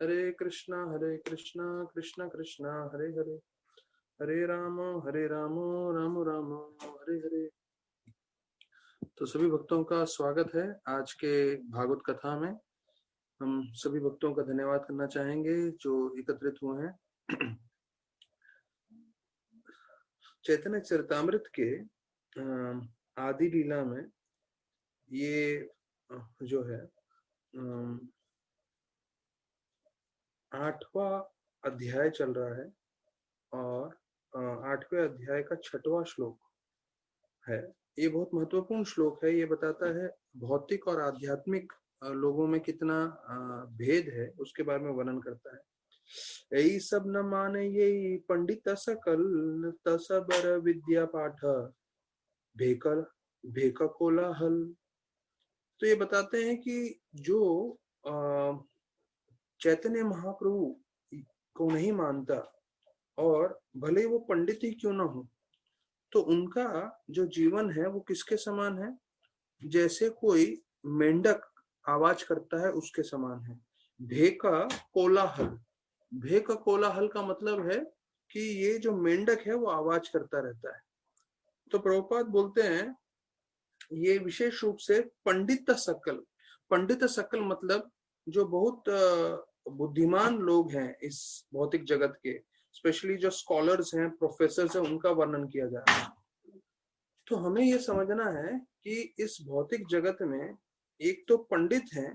हरे कृष्णा कृष्णा कृष्णा हरे हरे, हरे राम राम राम हरे हरे। तो सभी भक्तों का स्वागत है आज के भागवत कथा में। हम सभी भक्तों का धन्यवाद करना चाहेंगे जो एकत्रित हुए हैं। चैतन्य चरितामृत के आदि लीला में ये जो है 8वां अध्याय चल रहा है और 8वें अध्याय का 6वां श्लोक है। ये बहुत महत्वपूर्ण श्लोक है। ये बताता है भौतिक और आध्यात्मिक लोगों में कितना भेद है, उसके बारे में वर्णन करता है। यही सब न माने यही पंडित सकल, तसबर विद्या पाठ भेकर भेक कोलाहल। तो ये बताते हैं कि जो चैतन्य महाप्रभु को नहीं मानता और भले वो पंडित ही क्यों ना हो, तो उनका जो जीवन है वो किसके समान है? जैसे कोई मेंढक आवाज करता है उसके समान है। भेका कोलाहल, भेका कोलाहल का मतलब है कि ये जो मेंढक है वो आवाज करता रहता है। तो प्रभुपाद बोलते हैं ये विशेष रूप से पंडित सकल मतलब जो बहुत बुद्धिमान लोग हैं इस भौतिक जगत के, स्पेशली जो स्कॉलर्स हैं, प्रोफेसर्स हैं, उनका वर्णन किया जा रहा है। तो हमें ये समझना है कि इस भौतिक जगत में एक तो पंडित हैं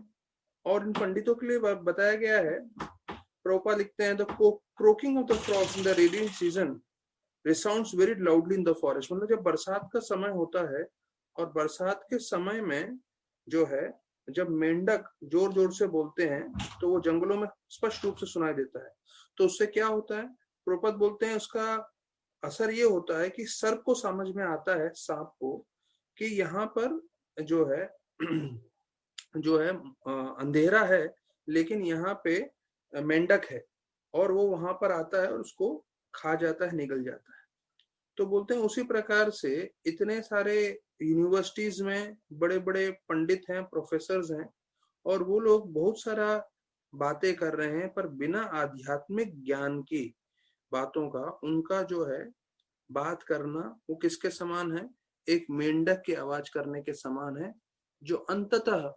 और इन पंडितों के लिए बताया गया है। प्रभुपाद लिखते हैं the croaking of the frogs in the raining season resounds very loudly in the forest. मतलब जब बरसात का समय होता है और बरसात के समय में जो है जब मेंढक जोर जोर से बोलते हैं तो वो जंगलों में स्पष्ट रूप से सुनाई देता है। तो उससे क्या होता है? प्रभुपाद बोलते हैं उसका असर ये होता है कि सर्प को समझ में आता है, सांप को, कि यहाँ पर जो है जो है अंधेरा है, लेकिन यहाँ पे मेंढक है और वो वहां पर आता है और उसको खा जाता है, निगल जाता है। तो बोलते हैं उसी प्रकार से इतने सारे यूनिवर्सिटीज में बड़े बड़े पंडित हैं, प्रोफेसर्स हैं, और वो लोग बहुत सारा बातें कर रहे हैं, पर बिना आध्यात्मिक ज्ञान की बातों का उनका जो है बात करना वो किसके समान है? एक मेंढक की आवाज करने के समान है, जो अंततः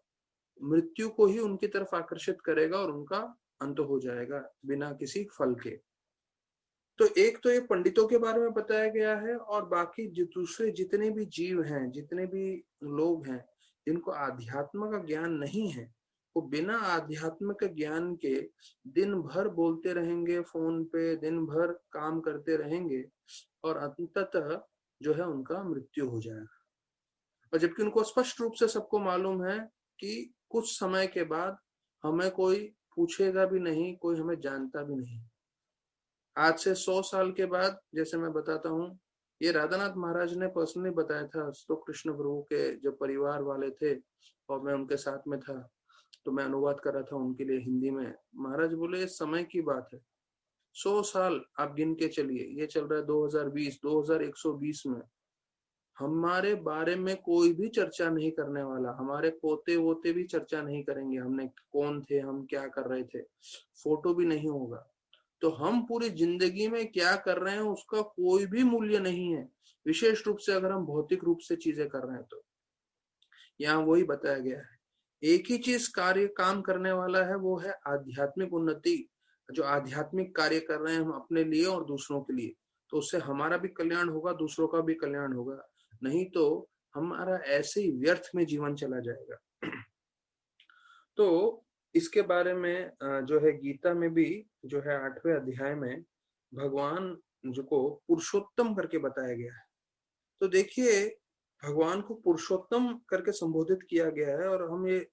मृत्यु को ही उनकी तरफ आकर्षित करेगा और उनका अंत हो जाएगा बिना किसी फल के। तो एक तो ये पंडितों के बारे में बताया गया है, और बाकी जो दूसरे जितने भी जीव हैं, जितने भी लोग हैं जिनको आध्यात्म का ज्ञान नहीं है, वो बिना आध्यात्म के ज्ञान के दिन भर बोलते रहेंगे फोन पे, दिन भर काम करते रहेंगे और अंततः जो है उनका मृत्यु हो जाएगा। और जबकि उनको स्पष्ट रूप से सबको मालूम है कि कुछ समय के बाद हमें कोई पूछेगा भी नहीं, कोई हमें जानता भी नहीं। आज से 100 साल के बाद, जैसे मैं बताता हूँ, ये राधानाथ महाराज ने पर्सनली बताया था। तो कृष्ण प्रभु के जो परिवार वाले थे और मैं उनके साथ में था, तो मैं अनुवाद कर रहा था उनके लिए हिंदी में। महाराज बोले समय की बात है, 100 साल आप गिन के चलिए, ये चल रहा है 2020, 2120 में हमारे बारे में कोई भी चर्चा नहीं करने वाला। हमारे पोते वोते भी चर्चा नहीं करेंगे हमने कौन थे, हम क्या कर रहे थे, फोटो भी नहीं होगा। तो हम पूरी जिंदगी में क्या कर रहे हैं उसका कोई भी मूल्य नहीं है, विशेष रूप से अगर हम भौतिक रूप से चीजें कर रहे हैं। तो यहाँ वही बताया गया है, एक ही चीज कार्य काम करने वाला है, वो है आध्यात्मिक उन्नति। जो आध्यात्मिक कार्य कर रहे हैं हम अपने लिए और दूसरों के लिए, तो उससे हमारा भी कल्याण होगा, दूसरों का भी कल्याण होगा। नहीं तो हमारा ऐसे ही व्यर्थ में जीवन चला जाएगा। तो इसके बारे में जो है गीता में भी जो है 8वें अध्याय में भगवान जो को पुरुषोत्तम करके बताया गया है। तो देखिए भगवान को पुरुषोत्तम करके संबोधित किया गया है, और हम ये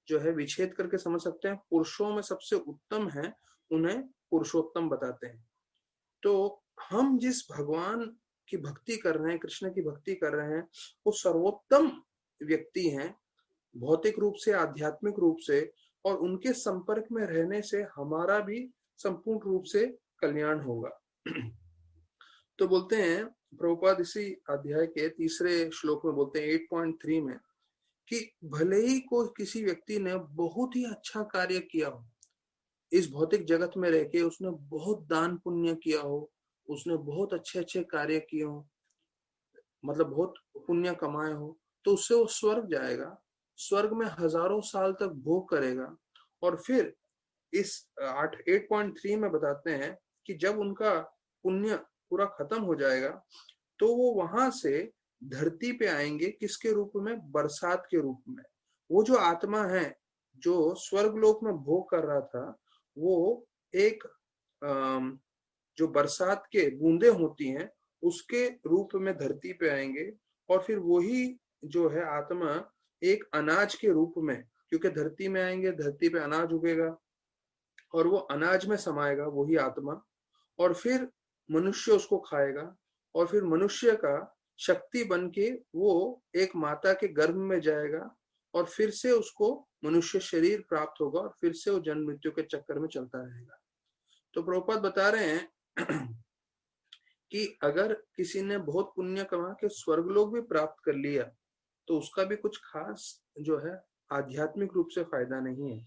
जो है विच्छेद करके समझ सकते हैं, पुरुषों में सबसे उत्तम है, उन्हें पुरुषोत्तम बताते हैं। तो हम जिस भगवान की भक्ति कर रहे हैं, कृष्ण की भक्ति कर रहे हैं, वो सर्वोत्तम व्यक्ति हैं, भौतिक रूप से, आध्यात्मिक रूप से, और उनके संपर्क में रहने से हमारा भी संपूर्ण रूप से कल्याण होगा। तो बोलते हैं प्रभुपाद इसी अध्याय के तीसरे श्लोक में बोलते हैं 8.3 में कि भले ही कोई किसी व्यक्ति ने बहुत ही अच्छा कार्य किया हो, इस भौतिक जगत में रह के उसने बहुत दान पुण्य किया हो, उसने बहुत अच्छे अच्छे कार्य किए हो, मतलब बहुत पुण्य कमाए हो, तो उससे वो स्वर्ग जाएगा, स्वर्ग में हजारों साल तक भोग करेगा। और फिर इस 8.3 में बताते हैं कि जब उनका पुण्य पूरा खत्म हो जाएगा तो वो वहां से धरती पे आएंगे, किसके रूप में? बरसात के रूप में। वो जो आत्मा है जो स्वर्गलोक में भोग कर रहा था, वो एक जो बरसात के बूंदे होती हैं उसके रूप में धरती पे आएंगे। और फिर वही जो है आत्मा एक अनाज के रूप में, क्योंकि धरती में आएंगे, धरती पे अनाज उगेगा और वो अनाज में समाएगा वही आत्मा, और फिर मनुष्य उसको खाएगा, और फिर मनुष्य का शक्ति बन के वो एक माता के गर्भ में जाएगा, और फिर से उसको मनुष्य शरीर प्राप्त होगा, और फिर से वो जन्म मृत्यु के चक्कर में चलता रहेगा। तो प्रभुपाद बता रहे हैं कि अगर किसी ने बहुत पुण्य कमा के स्वर्गलोक भी प्राप्त कर लिया तो उसका भी कुछ खास जो है आध्यात्मिक रूप से फायदा नहीं है।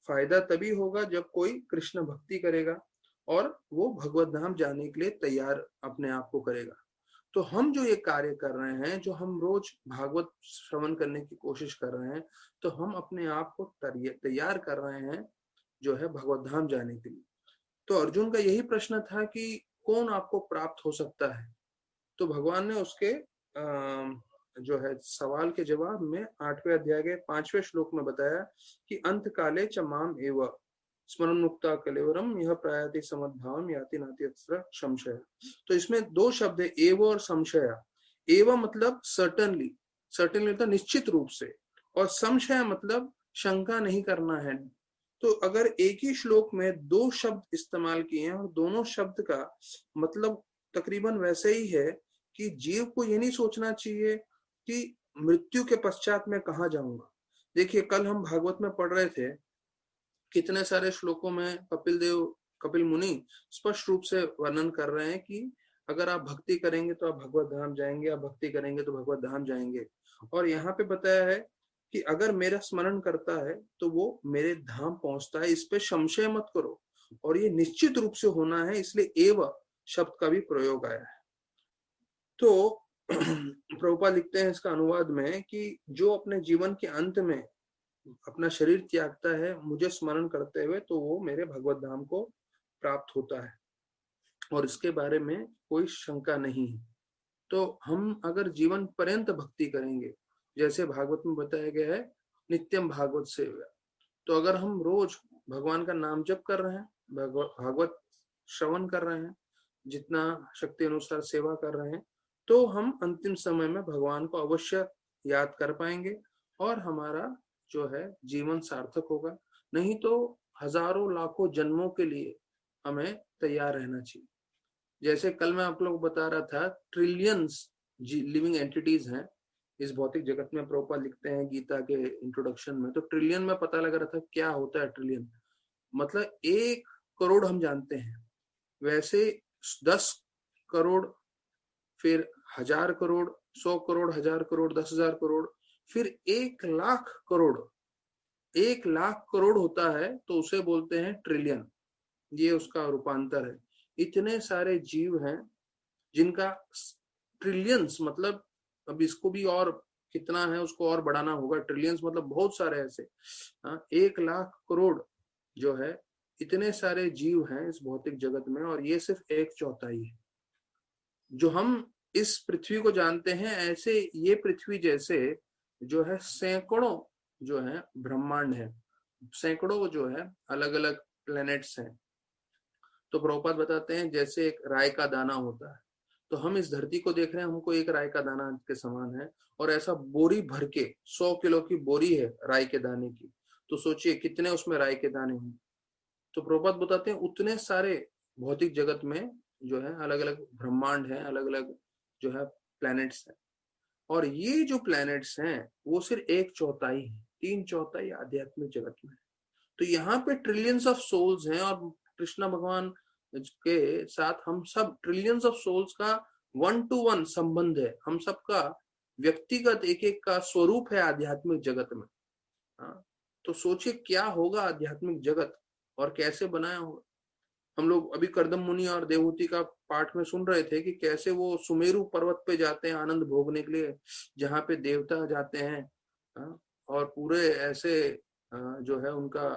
फायदा तभी होगा जब कोई कृष्ण भक्ति करेगा और वो भगवत धाम जाने के लिए तैयार अपने आप को करेगा। तो हम जो ये कार्य कर रहे हैं, जो हम रोज भागवत श्रवण करने की कोशिश कर रहे हैं, तो हम अपने आप को तैयार कर रहे हैं जो है भगवत धाम जाने के लिए। तो अर्जुन का यही प्रश्न था कि कौन आपको प्राप्त हो सकता है। तो भगवान ने उसके जो है सवाल के जवाब में 8वें अध्याय के 5वें श्लोक में बताया कि अंत काले च माम एव स्मरण मुक्ता कलेवरम यह प्रायति समद्भावम याति नाति अत्र संशय। तो इसमें दो शब्द है, एव और संशय। एव मतलब सर्टनली, सर्टनली मतलब निश्चित रूप से, और संशय मतलब शंका नहीं करना है। तो अगर एक ही श्लोक में दो शब्द इस्तेमाल किए हैं और दोनों शब्द का मतलब तकरीबन वैसे ही है कि जीव को ये नहीं सोचना चाहिए कि मृत्यु के पश्चात मैं कहाँ जाऊंगा। देखिए कल हम भागवत में पढ़ रहे थे, कितने सारे श्लोकों में कपिल मुनि स्पष्ट रूप से वर्णन कर रहे हैं कि अगर आप भक्ति करेंगे तो आप भगवत धाम जाएंगे, आप भक्ति करेंगे तो भगवत धाम जाएंगे। और यहाँ पे बताया है कि अगर मेरा स्मरण करता है तो वो मेरे धाम पहुंचता है, इस पे संशय मत करो। और ये निश्चित रूप से होना है, इसलिए एव शब्द का भी प्रयोग आया है। तो प्रभुपाद लिखते हैं इसका अनुवाद में कि जो अपने जीवन के अंत में अपना शरीर त्यागता है मुझे स्मरण करते हुए, तो वो मेरे भगवत धाम को प्राप्त होता है, और इसके बारे में कोई शंका नहीं है। तो हम अगर जीवन पर्यंत भक्ति करेंगे, जैसे भागवत में बताया गया है नित्यम भागवत सेवा, तो अगर हम रोज भगवान का नाम जप कर रहे हैं, भागवत श्रवण कर रहे हैं, जितना शक्ति अनुसार सेवा कर रहे हैं, तो हम अंतिम समय में भगवान को अवश्य याद कर पाएंगे और हमारा जो है जीवन सार्थक होगा। नहीं तो हजारों लाखों जन्मों के लिए हमें तैयार रहना चाहिए। जैसे कल मैं आप लोग बता रहा था, ट्रिलियंस लिविंग एंटिटीज हैं इस भौतिक जगत में। प्रभुपाद लिखते हैं गीता के इंट्रोडक्शन में, तो ट्रिलियन में पता लग रहा था क्या होता है ट्रिलियन, मतलब 1 करोड़ हम जानते हैं, वैसे 10 करोड़, फिर 1000 करोड़, 100 करोड़, 1000 करोड़, 10,000 करोड़, फिर 1,00,000 करोड़। 1,00,000 करोड़ होता है तो उसे बोलते हैं ट्रिलियन, ये उसका रूपांतर है। इतने सारे जीव हैं जिनका ट्रिलियंस, मतलब अब इसको भी और कितना है उसको और बढ़ाना होगा, ट्रिलियंस मतलब बहुत सारे ऐसे, 1,00,000 करोड़ जो है, इतने सारे जीव हैं इस भौतिक जगत में, और ये सिर्फ 1/4 है। जो हम इस पृथ्वी को जानते हैं, ऐसे ये पृथ्वी जैसे जो है सैकड़ों जो है ब्रह्मांड है, सैकड़ों जो है अलग अलग प्लैनेट्स हैं। तो प्रभुपाद बताते हैं जैसे एक राय का दाना होता है, तो हम इस धरती को देख रहे हैं, हमको एक राय का दाना के समान है, और ऐसा बोरी भर के 100 किलो की बोरी है राय के दाने की, तो सोचिए कितने उसमें राय के दाने होंगे। तो प्रभुपाद बताते हैं उतने सारे भौतिक जगत में जो है अलग अलग ब्रह्मांड है, अलग अलग जो है प्लैनेट्स हैं, और ये जो प्लैनेट्स हैं वो सिर्फ 1/4 है, 3/4 आध्यात्मिक जगत में। तो यहाँ पे ट्रिलियंस ऑफ सोल्स हैं, और कृष्णा भगवान के साथ हम सब ट्रिलियंस ऑफ सोल्स का 1-to-1 संबंध है, हम सबका व्यक्तिगत एक एक का स्वरूप है आध्यात्मिक जगत में। हाँ, तो सोचिए क्या होगा आध्यात्मिक जगत और कैसे बनाया होगा। हम लोग अभी कर्दम मुनि और देवहूति का पाठ में सुन रहे थे कि कैसे वो सुमेरु पर्वत पे जाते हैं आनंद भोगने के लिए, जहाँ पे देवता जाते हैं, और पूरे ऐसे जो है उनका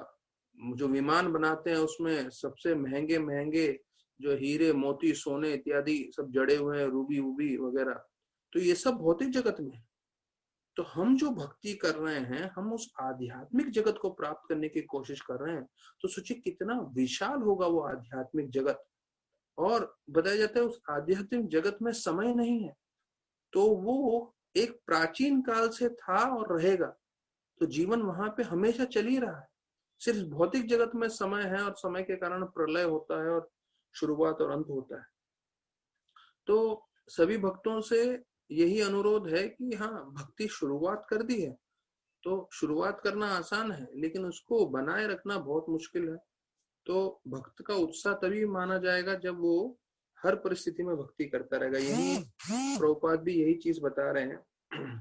जो विमान बनाते हैं उसमें सबसे महंगे महंगे जो हीरे मोती सोने इत्यादि सब जड़े हुए हैं, रूबी उबी वगैरह। तो ये सब भौतिक जगत में है। तो हम जो भक्ति कर रहे हैं, हम उस आध्यात्मिक जगत को प्राप्त करने की कोशिश कर रहे हैं। तो सोचिए कितना विशाल होगा वो आध्यात्मिक जगत। और बताया जाता है उस आध्यात्मिक जगत में समय नहीं है, तो वो एक प्राचीन काल से था और रहेगा। तो जीवन वहां पे हमेशा चल ही रहा है। सिर्फ भौतिक जगत में समय है और समय के कारण प्रलय होता है और शुरुआत और अंत होता है। तो सभी भक्तों से यही अनुरोध है कि हाँ, भक्ति शुरुआत कर दी है तो शुरुआत करना आसान है, लेकिन उसको बनाए रखना बहुत मुश्किल है। तो भक्त का उत्साह तभी माना जाएगा जब वो हर परिस्थिति में भक्ति करता रहेगा। यही प्रभुपाद भी यही चीज बता रहे हैं।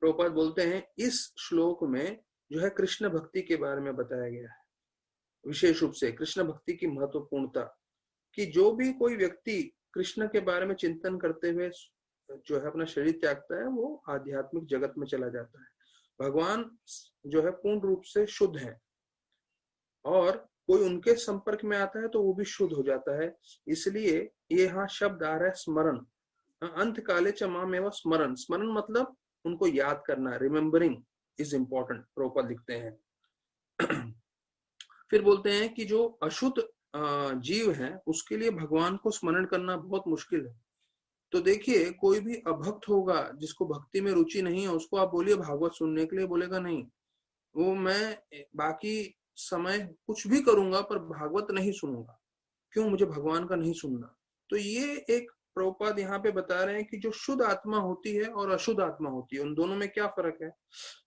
प्रभुपाद बोलते हैं इस श्लोक में जो है कृष्ण भक्ति के बारे में बताया गया है, विशेष रूप से कृष्ण भक्ति की महत्वपूर्णता, कि जो भी कोई व्यक्ति कृष्ण के बारे में चिंतन करते हुए जो है अपना शरीर त्यागता है, वो आध्यात्मिक जगत में चला जाता है। भगवान जो है पूर्ण रूप से शुद्ध है, और कोई उनके संपर्क में आता है तो वो भी शुद्ध हो जाता है। इसलिए ये यहाँ शब्द आ रहा है स्मरण, अंत काले च माम एवं स्मरण। स्मरण मतलब उनको याद करना, रिमेम्बरिंग इज इम्पोर्टेंट, प्रभुपाद लिखते हैं। फिर बोलते हैं कि जो अशुद्ध जीव है उसके लिए भगवान को स्मरण करना बहुत मुश्किल है। तो देखिए कोई भी अभक्त होगा जिसको भक्ति में रुचि नहीं है, उसको आप बोलिए भागवत सुनने के लिए, बोलेगा नहीं, वो मैं बाकी समय कुछ भी करूंगा पर भागवत नहीं सुनूंगा। क्यों? मुझे भगवान का नहीं सुनना। तो ये एक प्रभुपाद यहाँ पे बता रहे हैं कि जो शुद्ध आत्मा होती है और अशुद्ध आत्मा होती है, उन दोनों में क्या फर्क है।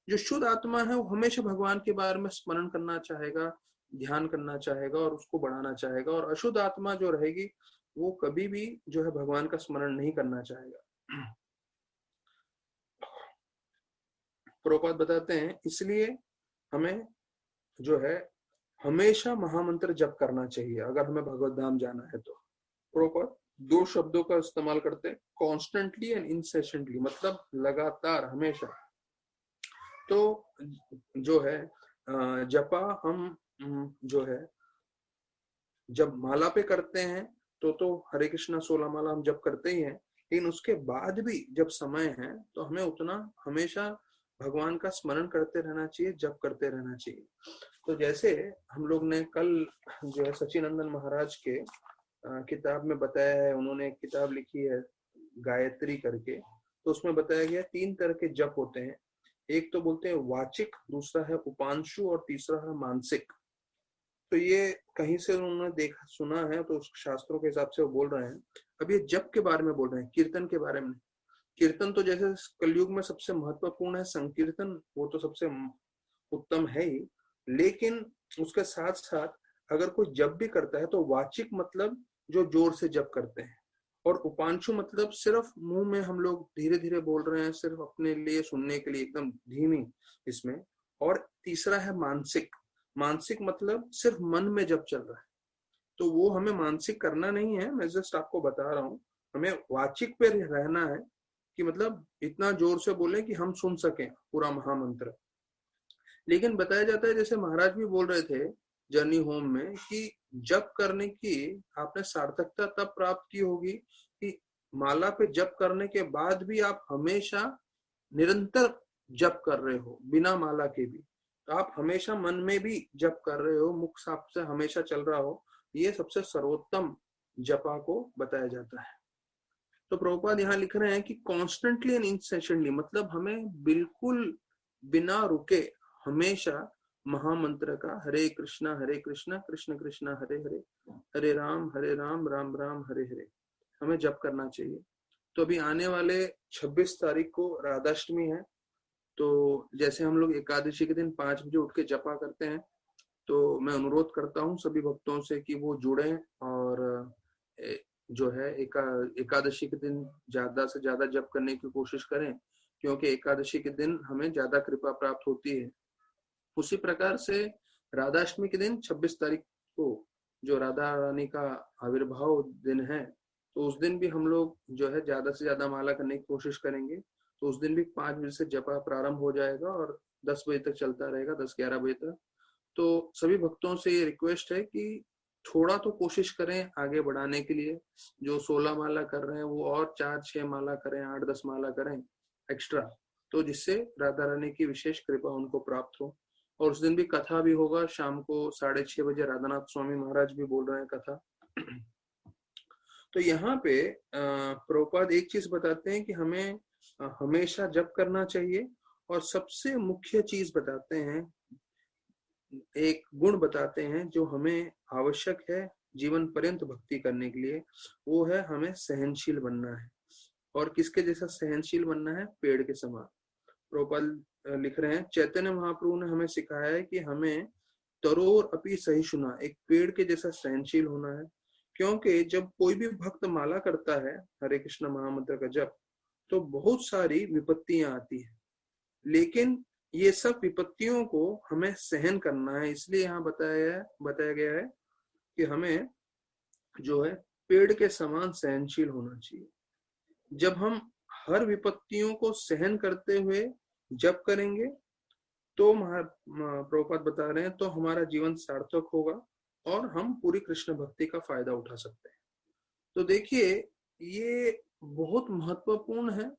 जो शुद्ध आत्मा है वो हमेशा भगवान के बारे में स्मरण करना चाहेगा, ध्यान करना चाहेगा और उसको बढ़ाना चाहेगा, और अशुद्ध आत्मा जो रहेगी वो कभी भी जो है भगवान का स्मरण नहीं करना चाहेगा। प्रभुपाद बताते हैं इसलिए हमें जो है हमेशा महामंत्र जप करना चाहिए अगर हमें भगवत धाम जाना है। तो प्रॉपर दो शब्दों का इस्तेमाल करते हैं, कॉन्स्टेंटली एंड इंसेशेंटली, मतलब लगातार, हमेशा। तो जो है जपा हम जो है जब माला पे करते हैं तो हरे कृष्णा 16 माला हम जप करते ही हैं, लेकिन उसके बाद भी जब समय है तो हमें उतना हमेशा भगवान का स्मरण करते रहना चाहिए, जप करते रहना चाहिए। तो जैसे हम लोग ने कल जो है सचिनंदन महाराज के किताब में बताया है, उन्होंने एक किताब लिखी है गायत्री करके, तो उसमें बताया गया 3 तरह के जप होते हैं। एक तो बोलते हैं वाचिक, दूसरा है उपांशु और तीसरा है मानसिक। तो ये कहीं से उन्होंने देखा सुना है, तो उस शास्त्रों के हिसाब से वो बोल रहे हैं। अब ये जप के बारे में बोल रहे हैं, कीर्तन के बारे में। कीर्तन तो जैसे कलयुग में सबसे महत्वपूर्ण है, संकीर्तन वो तो सबसे उत्तम है ही, लेकिन उसके साथ साथ अगर कोई जप भी करता है तो वाचिक मतलब जो जोर से जप करते हैं, और उपांशु मतलब सिर्फ मुंह में हम लोग धीरे धीरे बोल रहे हैं, सिर्फ अपने लिए सुनने के लिए एकदम धीमी इसमें। और तीसरा है मानसिक। मानसिक मतलब सिर्फ मन में जप चल रहा है, तो वो हमें मानसिक करना नहीं है, मैं जस्ट आपको बता रहा हूँ। हमें वाचिक पे रहना है कि मतलब इतना जोर से बोले कि हम सुन सकें पूरा महामंत्र। लेकिन बताया जाता है, जैसे महाराज भी बोल रहे थे जर्नी होम में, कि जप करने की आपने सार्थकता तब प्राप्त की होगी कि माला पे जप करने के बाद भी आप हमेशा निरंतर जप कर रहे हो बिना माला के भी, तो आप हमेशा मन में भी जप कर रहे हो, मुख साफ से हमेशा चल रहा हो, ये सबसे सर्वोत्तम जपा को बताया जाता है। तो प्रभुपाद यहाँ लिख रहे हैं कि कॉन्स्टेंटली एंड इंसेशनली, मतलब हमें बिल्कुल बिना रुके हमेशा महामंत्र का हरे कृष्णा कृष्ण कृष्ण हरे हरे, हरे राम राम राम हरे हरे, हमें जप करना चाहिए। तो अभी आने वाले 26 तारीख को राधाष्टमी है, तो जैसे हम लोग एकादशी के दिन 5 बजे उठ के जपा करते हैं, तो मैं अनुरोध करता हूँ सभी भक्तों से कि वो जुड़े और जो है एकादशी के दिन ज्यादा से ज्यादा जप करने की कोशिश करें, क्योंकि एकादशी के दिन हमें ज्यादा कृपा प्राप्त होती है। उसी प्रकार से राधाष्टमी के दिन 26 तारीख को जो राधा रानी का आविर्भाव दिन है, तो उस दिन भी हम लोग जो है ज्यादा से ज्यादा माला करने की कोशिश करेंगे। तो उस दिन भी 5 बजे से जपा प्रारंभ हो जाएगा और 10 बजे तक चलता रहेगा, 10-11 बजे तक। तो सभी भक्तों से ये रिक्वेस्ट है कि थोड़ा तो कोशिश करें आगे बढ़ाने के लिए। जो 16 माला कर रहे हैं वो और 4-6 माला करें, 8-10 माला करें एक्स्ट्रा, तो जिससे राधा रानी की विशेष कृपा उनको प्राप्त हो। और उस दिन भी कथा भी होगा शाम को 6:30 बजे, राधानाथ स्वामी महाराज भी बोल रहे हैं कथा। तो यहाँ पे प्रभुपाद एक चीज बताते हैं कि हमें हमेशा जप करना चाहिए, और सबसे मुख्य चीज बताते हैं, एक गुण बताते हैं जो हमें आवश्यक है जीवन पर्यंत भक्ति करने के लिए, वो है हमें सहनशील बनना है। और किसके जैसा सहनशील बनना है? पेड़ के समान। प्रभुपाद लिख रहे हैं, चैतन्य महाप्रभु ने हमें सिखाया है कि हमें तरोर अपि सहिष्णुना, एक पेड़ के जैसा सहनशील होना है। क्योंकि जब कोई भी भक्त माला करता है हरे कृष्ण महामंत्र का जप, तो बहुत सारी विपत्तियां आती है, लेकिन ये सब विपत्तियों को हमें सहन करना है। इसलिए यहाँ बताया गया है कि हमें जो है पेड़ के समान सहनशील होना चाहिए। जब हम हर विपत्तियों को सहन करते हुए जप करेंगे, तो प्रभुपाद बता रहे हैं, तो हमारा जीवन सार्थक होगा और हम पूरी कृष्ण भक्ति का फायदा उठा सकते हैं। तो देखिए, ये बहुत महत्वपूर्ण है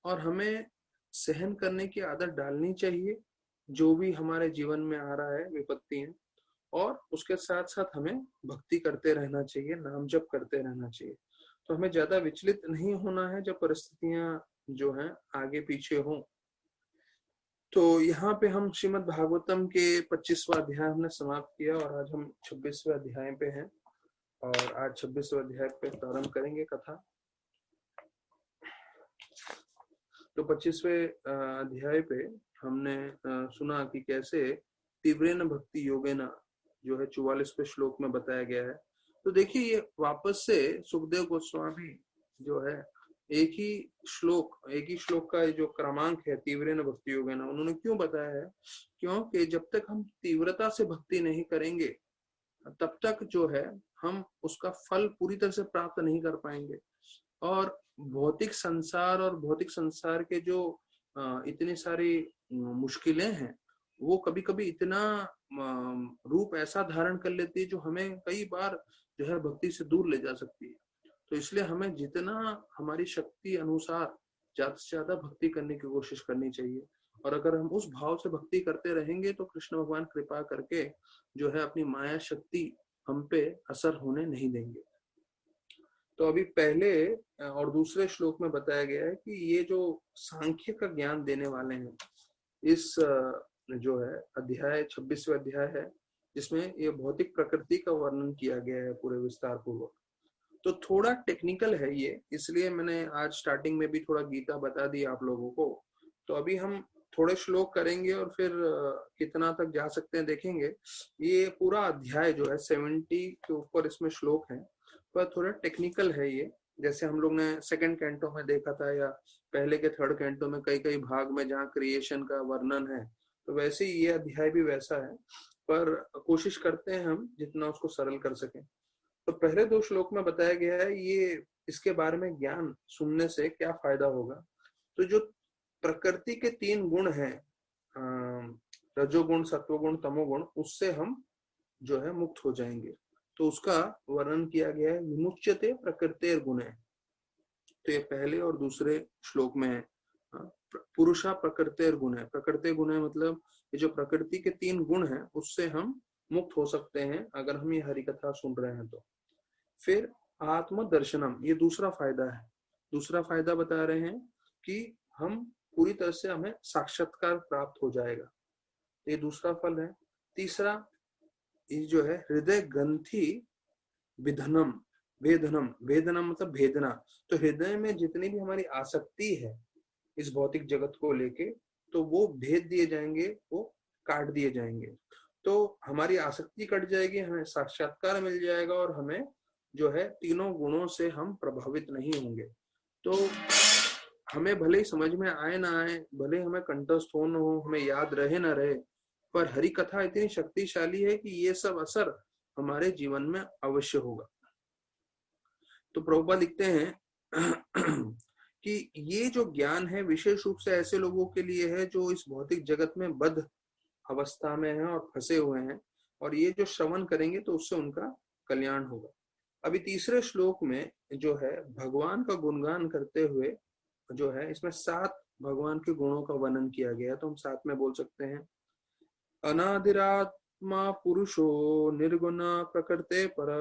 और हमें सहन करने की आदत डालनी चाहिए जो भी हमारे जीवन में आ रहा है विपत्तियां, और उसके साथ साथ हमें भक्ति करते रहना चाहिए, नाम जप करते रहना चाहिए। तो हमें ज्यादा विचलित नहीं होना है जब परिस्थितियां जो हैं आगे पीछे हों। तो यहाँ पे हम श्रीमद् भागवतम के 25वां अध्याय हमने समाप्त किया और आज हम 26वें अध्याय पे हैं, और आज 26वें अध्याय पे प्रारंभ करेंगे कथा। तो 25वें अध्याय पे हमने सुना कि कैसे तीव्रेन भक्ति योगेना जो है 44वें श्लोक में बताया गया है। तो देखिए, ये वापस से सुखदेव गोस्वामी जो है एक ही श्लोक का जो क्रमांक है तीव्रेन भक्ति योगेना, उन्होंने क्यों बताया है? क्योंकि जब तक हम तीव्रता से भक्ति नहीं करेंगे तब तक जो है हम उसका फल पूरी तरह से प्राप्त नहीं कर पाएंगे। और भौतिक संसार और भौतिक संसार के जो इतनी सारी मुश्किलें हैं, वो कभी कभी इतना रूप ऐसा धारण कर लेती है जो हमें कई बार जो है भक्ति से दूर ले जा सकती है। तो इसलिए हमें जितना हमारी शक्ति अनुसार ज्यादा से ज्यादा भक्ति करने की कोशिश करनी चाहिए। और अगर हम उस भाव से भक्ति करते रहेंगे तो कृष्ण भगवान कृपा करके जो है अपनी माया शक्ति हम पे असर होने नहीं देंगे। तो अभी पहले और दूसरे श्लोक में बताया गया है कि ये जो सांख्य का ज्ञान देने वाले हैं, इस जो है अध्याय 26वां अध्याय है, जिसमें ये भौतिक प्रकृति का वर्णन किया गया है पूरे विस्तार पूर्वक। तो थोड़ा टेक्निकल है ये, इसलिए मैंने आज स्टार्टिंग में भी थोड़ा गीता बता दी आप लोगों को। तो अभी हम थोड़े श्लोक करेंगे और फिर कितना तक जा सकते हैं देखेंगे। ये पूरा अध्याय जो है 70 के ऊपर इसमें श्लोक है, पर थोड़ा टेक्निकल है ये। जैसे हम लोग ने सेकंड कैंटो में देखा था या पहले के थर्ड कैंटो में कई कई भाग में जहाँ क्रिएशन का वर्णन है, तो वैसे ही ये अध्याय भी वैसा है, पर कोशिश करते हैं हम जितना उसको सरल कर सकें। तो पहले 2 श्लोक में बताया गया है ये इसके बारे में ज्ञान सुनने से क्या फायदा होगा। तो जो प्रकृति के 3 गुण हैं, रजोगुण, सत्वगुण, तमोगुण, उससे हम जो है मुक्त हो जाएंगे। तो उसका वर्णन किया गया है, विमुच्यते प्रकृतेर गुणे। तो ये पहले और दूसरे श्लोक में है। पुरुषा प्रकृतेर गुणे, प्रकृति गुण है मतलब ये जो प्रकृति के 3 गुण हैं उससे हम मुक्त हो सकते हैं अगर हम ये हरि कथा सुन रहे हैं तो। फिर आत्म दर्शनम, ये दूसरा फायदा है। दूसरा फायदा बता रहे हैं कि हम पूरी तरह से हमें साक्षात्कार प्राप्त हो जाएगा, ये दूसरा फल है। तीसरा ये जो है हृदय ग्रंथि विधनम, भेदनम, भेदनम मतलब भेदना। तो हृदय में जितनी भी हमारी आसक्ति है इस भौतिक जगत को लेके, तो वो भेद दिए जाएंगे, वो काट दिए जाएंगे। तो हमारी आसक्ति कट जाएगी, हमें साक्षात्कार मिल जाएगा और हमें जो है तीनों गुणों से हम प्रभावित नहीं होंगे। तो हमें भले ही समझ में आए ना आए, भले हमें कंठस्थ हो न हो, हमें याद रहे ना रहे, पर हरि कथा इतनी शक्तिशाली है कि ये सब असर हमारे जीवन में अवश्य होगा। तो प्रभुपाद लिखते हैं कि ये जो ज्ञान है विशेष रूप से ऐसे लोगों के लिए है जो इस भौतिक जगत में बद्ध अवस्था में हैं और फंसे हुए हैं, और ये जो श्रवण करेंगे तो उससे उनका कल्याण होगा। अभी तीसरे श्लोक में जो है भगवान का गुणगान करते हुए जो है इसमें 7 भगवान के गुणों का वर्णन किया गया है, तो हम साथ में बोल सकते हैं। अनादिरात्मा पुरुषो निर्गुण प्रकृते पर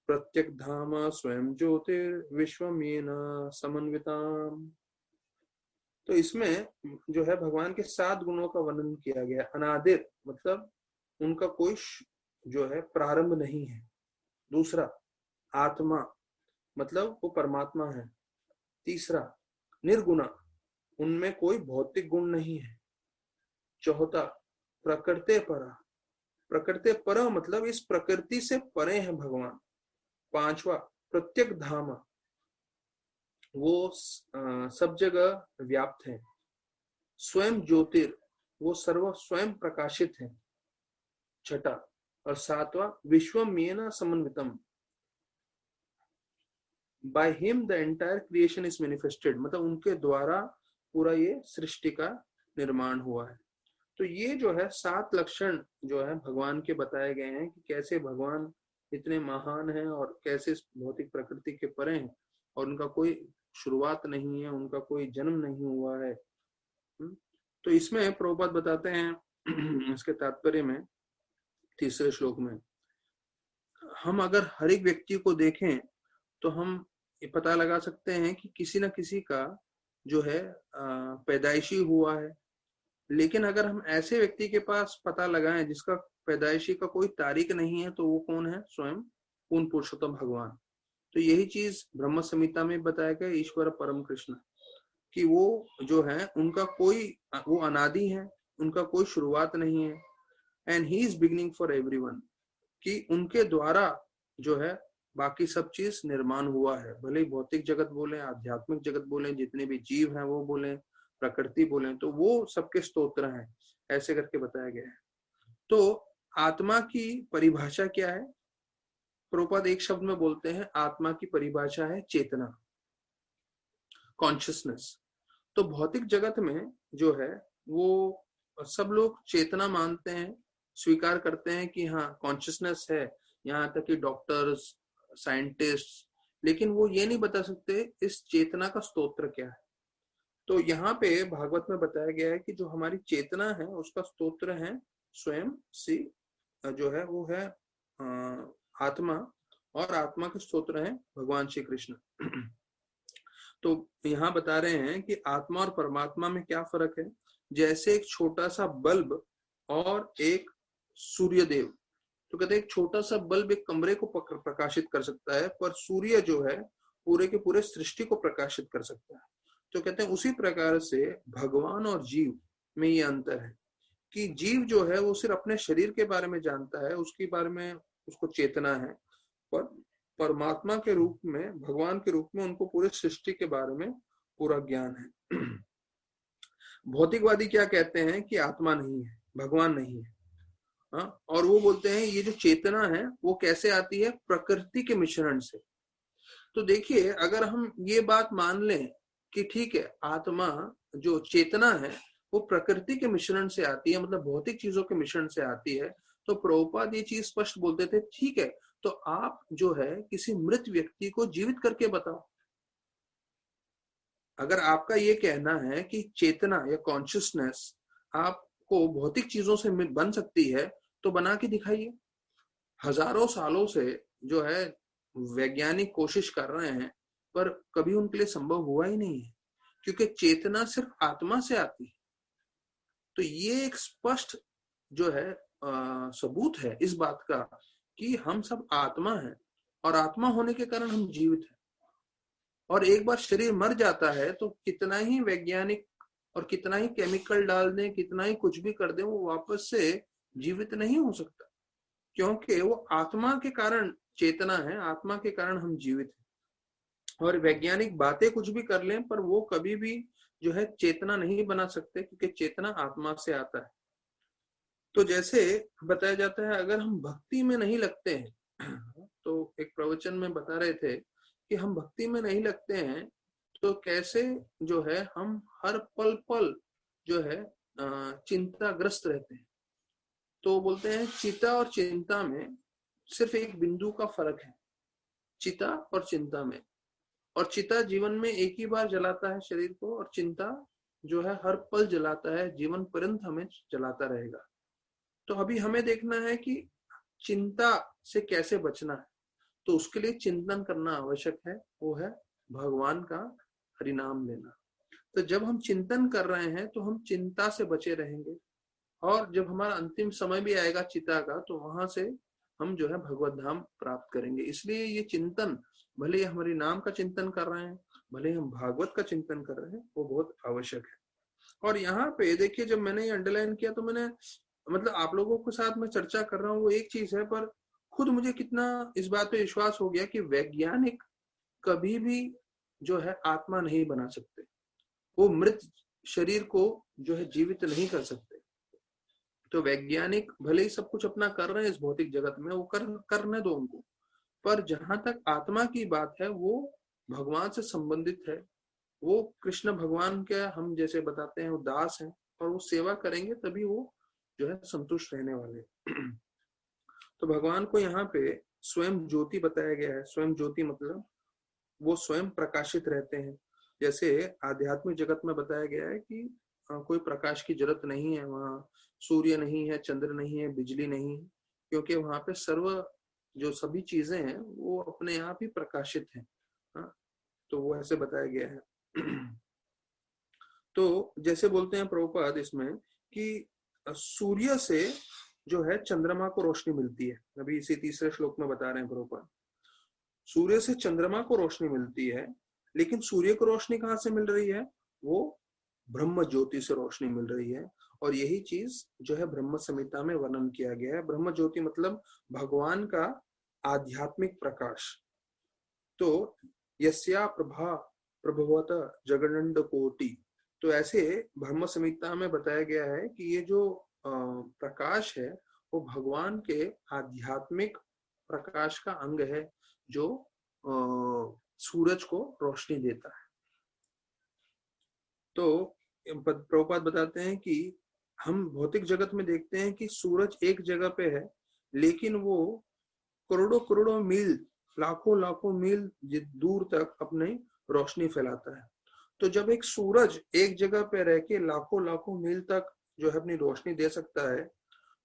प्रत्यक धाम स्वयं ज्योतिर्विश्वमेन समन्विताम। तो इसमें जो है भगवान के 7 गुणों का वर्णन किया गया। अनादिर मतलब उनका कोई जो है प्रारंभ नहीं है। दूसरा आत्मा मतलब वो परमात्मा है। तीसरा निर्गुणा, उनमें कोई भौतिक गुण नहीं है। चौथा प्रकृते परा, प्रकृते पर मतलब इस प्रकृति से परे हैं भगवान। पांचवा प्रत्यक धाम, वो सब जगह व्याप्त है। स्वयं ज्योतिर, वो सर्व स्वयं प्रकाशित है। छठा और सातवां विश्वमेन समन्वितम, by him the entire creation is manifested, मतलब उनके द्वारा पूरा ये सृष्टि का निर्माण हुआ है। तो ये जो है 7 लक्षण जो है भगवान के बताए गए हैं कि कैसे भगवान इतने महान हैं और कैसे भौतिक प्रकृति के परे हैं, और उनका कोई शुरुआत नहीं है, उनका कोई जन्म नहीं हुआ है। तो इसमें प्रभुपाद बताते हैं इसके तात्पर्य में तीसरे श्लोक में, हम अगर हर एक व्यक्ति को देखें तो हम ये पता लगा सकते हैं कि किसी न किसी का जो है पैदाइशी हुआ है। लेकिन अगर हम ऐसे व्यक्ति के पास पता लगाएं जिसका पैदाइशी का कोई तारीख नहीं है, तो वो कौन है? स्वयं पूर्ण पुरुषोत्तम भगवान। तो यही चीज ब्रह्म संहिता में बताया गया, ईश्वर परम कृष्ण, कि वो जो है उनका कोई, वो अनादि है, उनका कोई शुरुआत नहीं है। And he is beginning for everyone, कि उनके द्वारा जो है बाकी सब चीज निर्माण हुआ है। भले ही भौतिक जगत बोले, आध्यात्मिक जगत बोले, जितने भी जीव हैं वो बोले, प्रकृति बोले, तो वो सबके स्तोत्र हैं, ऐसे करके बताया गया है। तो आत्मा की परिभाषा क्या है? प्रभुपाद एक शब्द में बोलते हैं, आत्मा की परिभाषा है चेतना, कॉन्शियसनेस। तो भौतिक जगत में जो है वो सब लोग चेतना मानते हैं, स्वीकार करते हैं कि हाँ कॉन्शियसनेस है, यहाँ तक कि डॉक्टर्स, साइंटिस्ट, लेकिन वो ये नहीं बता सकते इस चेतना का स्तोत्र क्या है। तो यहाँ पे भागवत में बताया गया है कि जो हमारी चेतना है उसका स्तोत्र है स्वयं सी जो है वो है आत्मा, और आत्मा के स्तोत्र है भगवान श्री कृष्ण। तो यहाँ बता रहे हैं कि आत्मा और परमात्मा में क्या फर्क है। जैसे एक छोटा सा बल्ब और एक सूर्य देव, तो कहते हैं एक छोटा सा बल्ब एक कमरे को प्रकाशित कर सकता है, पर सूर्य जो है पूरे के पूरे सृष्टि को प्रकाशित कर सकता है। तो कहते हैं उसी प्रकार से भगवान और जीव में ये अंतर है कि जीव जो है वो सिर्फ अपने शरीर के बारे में जानता है, उसके बारे में उसको चेतना है, पर परमात्मा के रूप में, भगवान के रूप में उनको पूरे सृष्टि के बारे में पूरा ज्ञान है। भौतिकवादी क्या कहते हैं कि आत्मा नहीं है, भगवान नहीं है। हाँ, और वो बोलते हैं ये जो चेतना है वो कैसे आती है? प्रकृति के मिश्रण से। तो देखिए अगर हम ये बात मान लें कि ठीक है आत्मा जो चेतना है वो प्रकृति के मिश्रण से आती है, मतलब भौतिक चीजों के मिश्रण से आती है, तो प्रभुपाद ये चीज स्पष्ट बोलते थे, ठीक है तो आप जो है किसी मृत व्यक्ति को जीवित करके बताओ। अगर आपका ये कहना है कि चेतना या कॉन्शियसनेस आपको भौतिक चीजों से बन सकती है, तो बना के दिखाइए। हजारों सालों से जो है वैज्ञानिक कोशिश कर रहे हैं, पर कभी उनके लिए संभव हुआ ही नहीं है, क्योंकि चेतना सिर्फ आत्मा से आती है। तो ये एक स्पष्ट जो है सबूत है इस बात का कि हम सब आत्मा हैं, और आत्मा होने के कारण हम जीवित हैं। और एक बार शरीर मर जाता है तो कितना ही वैज्ञानिक और कितना ही केमिकल डाल दें, कितना ही कुछ भी कर दें, वो वापस से जीवित नहीं हो सकता, क्योंकि वो आत्मा के कारण चेतना है, आत्मा के कारण हम जीवित हैं। और वैज्ञानिक बातें कुछ भी कर लें, पर वो कभी भी जो है चेतना नहीं बना सकते, क्योंकि चेतना आत्मा से आता है। तो जैसे बताया जाता है, अगर हम भक्ति में नहीं लगते हैं, तो एक प्रवचन में बता रहे थे कि हम भक्ति में नहीं लगते हैं तो कैसे जो है हम हर पल पल जो है चिंताग्रस्त रहते हैं। तो बोलते हैं चिता और चिंता में सिर्फ एक बिंदु का फर्क है, चिता और चिंता में। और चिता जीवन में एक ही बार जलाता है शरीर को, और चिंता जो है हर पल जलाता है, जीवन पर्यंत हमें जलाता रहेगा। तो अभी हमें देखना है कि चिंता से कैसे बचना है। तो उसके लिए चिंतन करना आवश्यक है, वो है भगवान का हरिनाम लेना। तो जब हम चिंतन कर रहे हैं तो हम चिंता से बचे रहेंगे, और जब हमारा अंतिम समय भी आएगा चिता का, तो वहां से हम जो है भगवत धाम प्राप्त करेंगे। इसलिए ये चिंतन, भले ही हमारे नाम का चिंतन कर रहे हैं, भले ही हम भागवत का चिंतन कर रहे हैं, वो बहुत आवश्यक है। और यहाँ पे देखिए, जब मैंने ये अंडरलाइन किया तो मैंने मतलब आप लोगों के साथ मैं चर्चा कर रहा हूँ वो एक चीज है, पर खुद मुझे कितना इस बात पे विश्वास हो गया कि वैज्ञानिक कभी भी जो है आत्मा नहीं बना सकते, वो मृत शरीर को जो है जीवित नहीं कर सकते। तो वैज्ञानिक भले ही सब कुछ अपना कर रहे हैं इस भौतिक जगत में, वो करने दो उनको, पर जहां तक आत्मा की बात है वो भगवान से संबंधित है। वो कृष्ण भगवान के हम जैसे बताते हैं वो दास हैं, और वो सेवा करेंगे तभी वो जो है संतुष्ट रहने वाले। तो भगवान को यहाँ पे स्वयं ज्योति बताया गया है। स्वयं ज्योति मतलब वो स्वयं प्रकाशित रहते हैं। जैसे आध्यात्मिक जगत में बताया गया है कि कोई प्रकाश की जरूरत नहीं है, वहां सूर्य नहीं है, चंद्र नहीं है, बिजली नहीं है, क्योंकि वहां पे सर्व जो सभी चीजें हैं वो अपने आप ही प्रकाशित हैं। हाँ, तो वो ऐसे बताया गया है। तो जैसे बोलते हैं प्रभुपाद इसमें कि सूर्य से जो है चंद्रमा को रोशनी मिलती है। अभी इसी तीसरे श्लोक में बता रहे हैं प्रभुपाद, सूर्य से चंद्रमा को रोशनी मिलती है, लेकिन सूर्य को रोशनी कहाँ से मिल रही है? वो ब्रह्म ज्योति से रोशनी मिल रही है। और यही चीज जो है ब्रह्म संहिता में वर्णन किया गया है। ब्रह्म ज्योति मतलब भगवान का आध्यात्मिक प्रकाश। तो यस्या प्रभा प्रभवत जगनंड कोटि, तो ऐसे ब्रह्म संहिता में बताया गया है कि ये जो प्रकाश है वो भगवान के आध्यात्मिक प्रकाश का अंग है, जो सूरज को रोशनी देता है। तो प्रभुपाद बताते हैं कि हम भौतिक जगत में देखते हैं कि सूरज एक जगह पे है, लेकिन वो करोड़ों करोड़ों मील, लाखों लाखों मील दूर तक अपनी रोशनी फैलाता है। तो जब एक सूरज एक जगह पे रह के लाखों लाखों मील तक जो है अपनी रोशनी दे सकता है,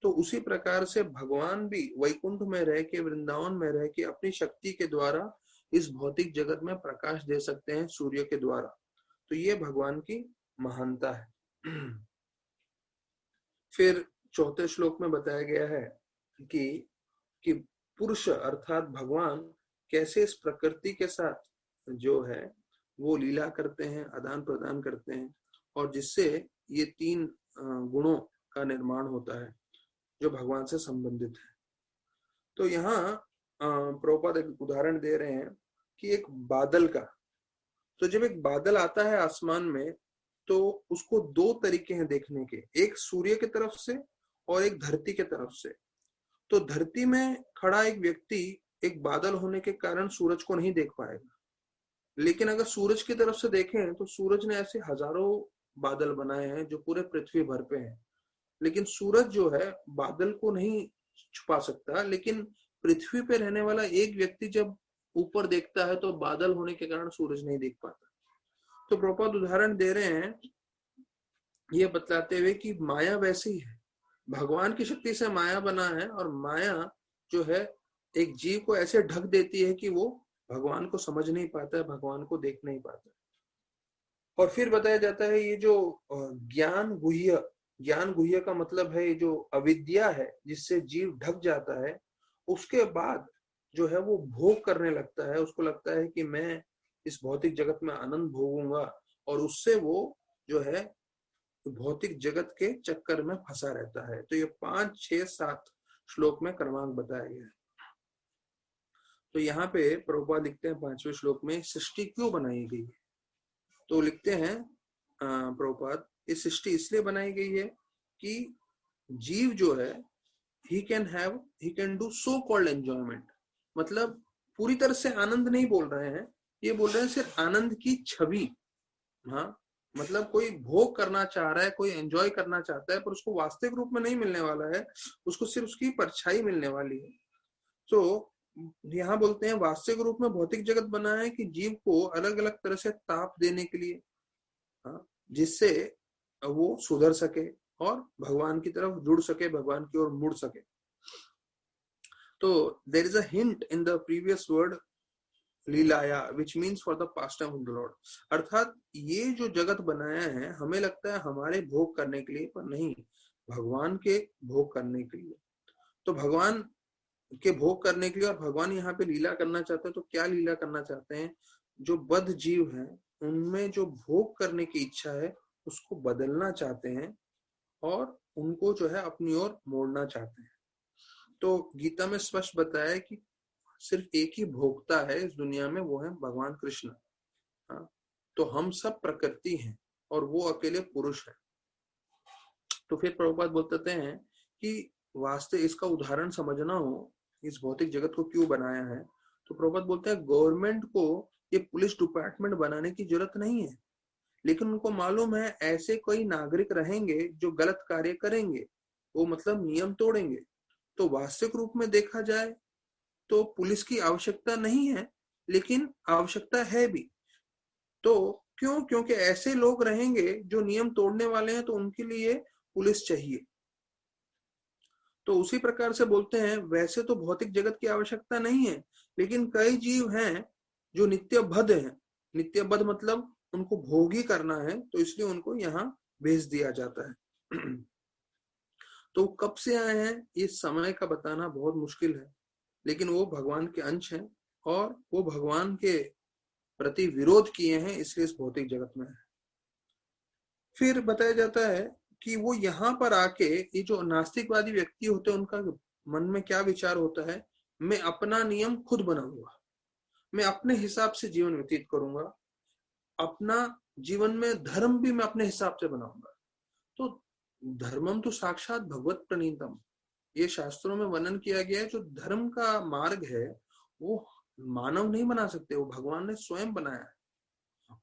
तो उसी प्रकार से भगवान भी वैकुंठ में रह के, वृंदावन में रह के अपनी शक्ति के द्वारा इस भौतिक जगत में प्रकाश दे सकते हैं सूर्य के द्वारा। तो ये भगवान की महानता है। फिर चौथे श्लोक में बताया गया है कि पुरुष अर्थात भगवान कैसे इस प्रकृति के साथ जो है वो लीला करते हैं, आदान प्रदान करते हैं, और जिससे ये तीन गुणों का निर्माण होता है जो भगवान से संबंधित है। तो यहाँ प्रभुपाद एक उदाहरण दे रहे हैं कि एक बादल का, तो जब एक बादल आता है आसमान में तो उसको दो तरीके हैं देखने के, एक सूर्य की तरफ से और एक धरती की तरफ से। तो धरती में खड़ा एक व्यक्ति एक बादल होने के कारण सूरज को नहीं देख पाएगा, लेकिन अगर सूरज की तरफ से देखें तो सूरज ने ऐसे हजारों बादल बनाए हैं जो पूरे पृथ्वी भर पे हैं, लेकिन सूरज जो है बादल को नहीं छुपा सकता। लेकिन पृथ्वी पे रहने वाला एक व्यक्ति जब ऊपर देखता है तो बादल होने के कारण सूरज नहीं देख पाता। तो प्रभुपाद उदाहरण दे रहे हैं ये बतलाते हुए कि माया वैसी ही है, भगवान की शक्ति से माया बना है, और माया जो है एक जीव को ऐसे ढक देती है कि वो भगवान को समझ नहीं पाता है, भगवान को देख नहीं पाता। और फिर बताया जाता है ये जो ज्ञान गुह्य, ज्ञान गुह्य का मतलब है ये जो अविद्या है जिससे जीव ढक जाता है, उसके बाद जो है वो भोग करने लगता है, उसको लगता है कि मैं इस भौतिक जगत में आनंद भोगूंगा, और उससे वो जो है भौतिक जगत के चक्कर में फंसा रहता है। तो ये 5, 6, 7 श्लोक में क्रमांक बताया गया है। तो यहाँ पे प्रभुपाद लिखते हैं 5वें श्लोक में सृष्टि क्यों बनाई गई है। तो लिखते हैं प्रभुपाद, ये सृष्टि इसलिए बनाई गई है कि जीव जो है he can do so called enjoyment, मतलब पूरी तरह से आनंद नहीं बोल रहे हैं, ये बोल रहे हैं सिर्फ आनंद की छवि। हाँ, मतलब कोई भोग करना चाह रहा है, कोई एंजॉय करना चाहता है, पर उसको वास्तविक रूप में नहीं मिलने वाला है, उसको सिर्फ उसकी परछाई मिलने वाली है। तो यहाँ बोलते हैं वास्तविक रूप में भौतिक जगत बना है कि जीव को अलग अलग तरह से ताप देने के लिए, हाँ, जिससे वो सुधर सके और भगवान की तरफ जुड़ सके, भगवान की ओर मुड़ सके। तो there is a hint in the previous word लीलाया, which means for the pastime of the Lord. अर्थात ये जो जगत बनाया है हमें लगता है हमारे भोग करने के लिए, पर नहीं, भगवान के भोग करने के लिए। तो भगवान के भोग करने के लिए, और भगवान यहाँ पे लीला करना चाहते हैं। तो क्या लीला करना चाहते हैं? जो बद्ध जीव हैं उनमें जो भोग करने की इच्छा है उसको बदलना चाहते हैं और उनको जो है अपनी ओर मोड़ना चाहते हैं। तो गीता में स्पष्ट बताया है कि सिर्फ एक ही भोक्ता है इस दुनिया में, वो है भगवान कृष्ण। हाँ, तो हम सब प्रकृति हैं और वो अकेले पुरुष है। तो फिर प्रभुपाद बोलते हैं कि वास्तव इसका उदाहरण समझना हो, इस भौतिक जगत को क्यों बनाया है, तो प्रभुपाद बोलते हैं गवर्नमेंट को ये पुलिस डिपार्टमेंट बनाने की जरूरत नहीं है, लेकिन उनको मालूम है ऐसे कोई नागरिक रहेंगे जो गलत कार्य करेंगे, वो मतलब नियम तोड़ेंगे। तो वास्तविक रूप में देखा जाए तो पुलिस की आवश्यकता नहीं है, लेकिन आवश्यकता है भी। तो क्यों? क्योंकि ऐसे लोग रहेंगे जो नियम तोड़ने वाले हैं, तो उनके लिए पुलिस चाहिए। तो उसी प्रकार से बोलते हैं वैसे तो भौतिक जगत की आवश्यकता नहीं है, लेकिन कई जीव हैं जो नित्यबद्ध हैं। नित्यबद्ध मतलब उनको भोगी करना है, तो इसलिए उनको यहाँ भेज दिया जाता है। तो कब से आए हैं इस समय का बताना बहुत मुश्किल है, लेकिन वो भगवान के अंश हैं और वो भगवान के प्रति विरोध किए हैं, इसलिए इस भौतिक जगत में है। फिर बताया जाता है कि वो यहाँ पर आके, ये जो नास्तिकवादी व्यक्ति होते हैं उनका मन में क्या विचार होता है, मैं अपना नियम खुद बनाऊंगा, मैं अपने हिसाब से जीवन व्यतीत करूंगा, अपना जीवन में धर्म भी मैं अपने हिसाब से बनाऊंगा। तो धर्मम तो साक्षात भगवत प्रणीतम, ये शास्त्रों में वर्णन किया गया है। जो धर्म का मार्ग है वो मानव नहीं बना सकते, वो भगवान ने स्वयं बनाया है।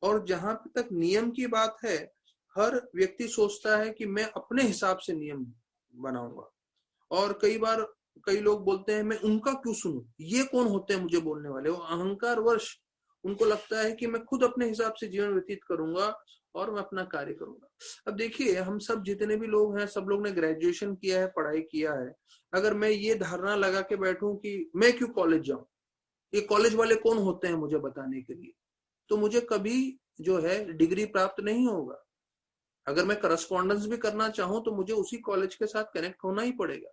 और जहां तक नियम की बात है, हर व्यक्ति सोचता है कि मैं अपने हिसाब से नियम बनाऊंगा। और कई बार कई लोग बोलते हैं मैं उनका क्यों सुनूं, ये कौन होते हैं मुझे बोलने वाले। वो अहंकार वर्ष उनको लगता है कि मैं खुद अपने हिसाब से जीवन व्यतीत करूंगा और मैं अपना कार्य करूंगा। अब देखिए, हम सब जितने भी लोग हैं, सब लोग ने ग्रेजुएशन किया है, पढ़ाई किया है। अगर मैं ये धारणा लगा के बैठूं कि मैं क्यों कॉलेज जाऊं, ये कॉलेज वाले कौन होते हैं मुझे बताने के लिए, तो मुझे कभी जो है डिग्री प्राप्त नहीं होगा। अगर मैं करस्पॉन्डेंस भी करना चाहूं तो मुझे उसी कॉलेज के साथ कनेक्ट होना ही पड़ेगा।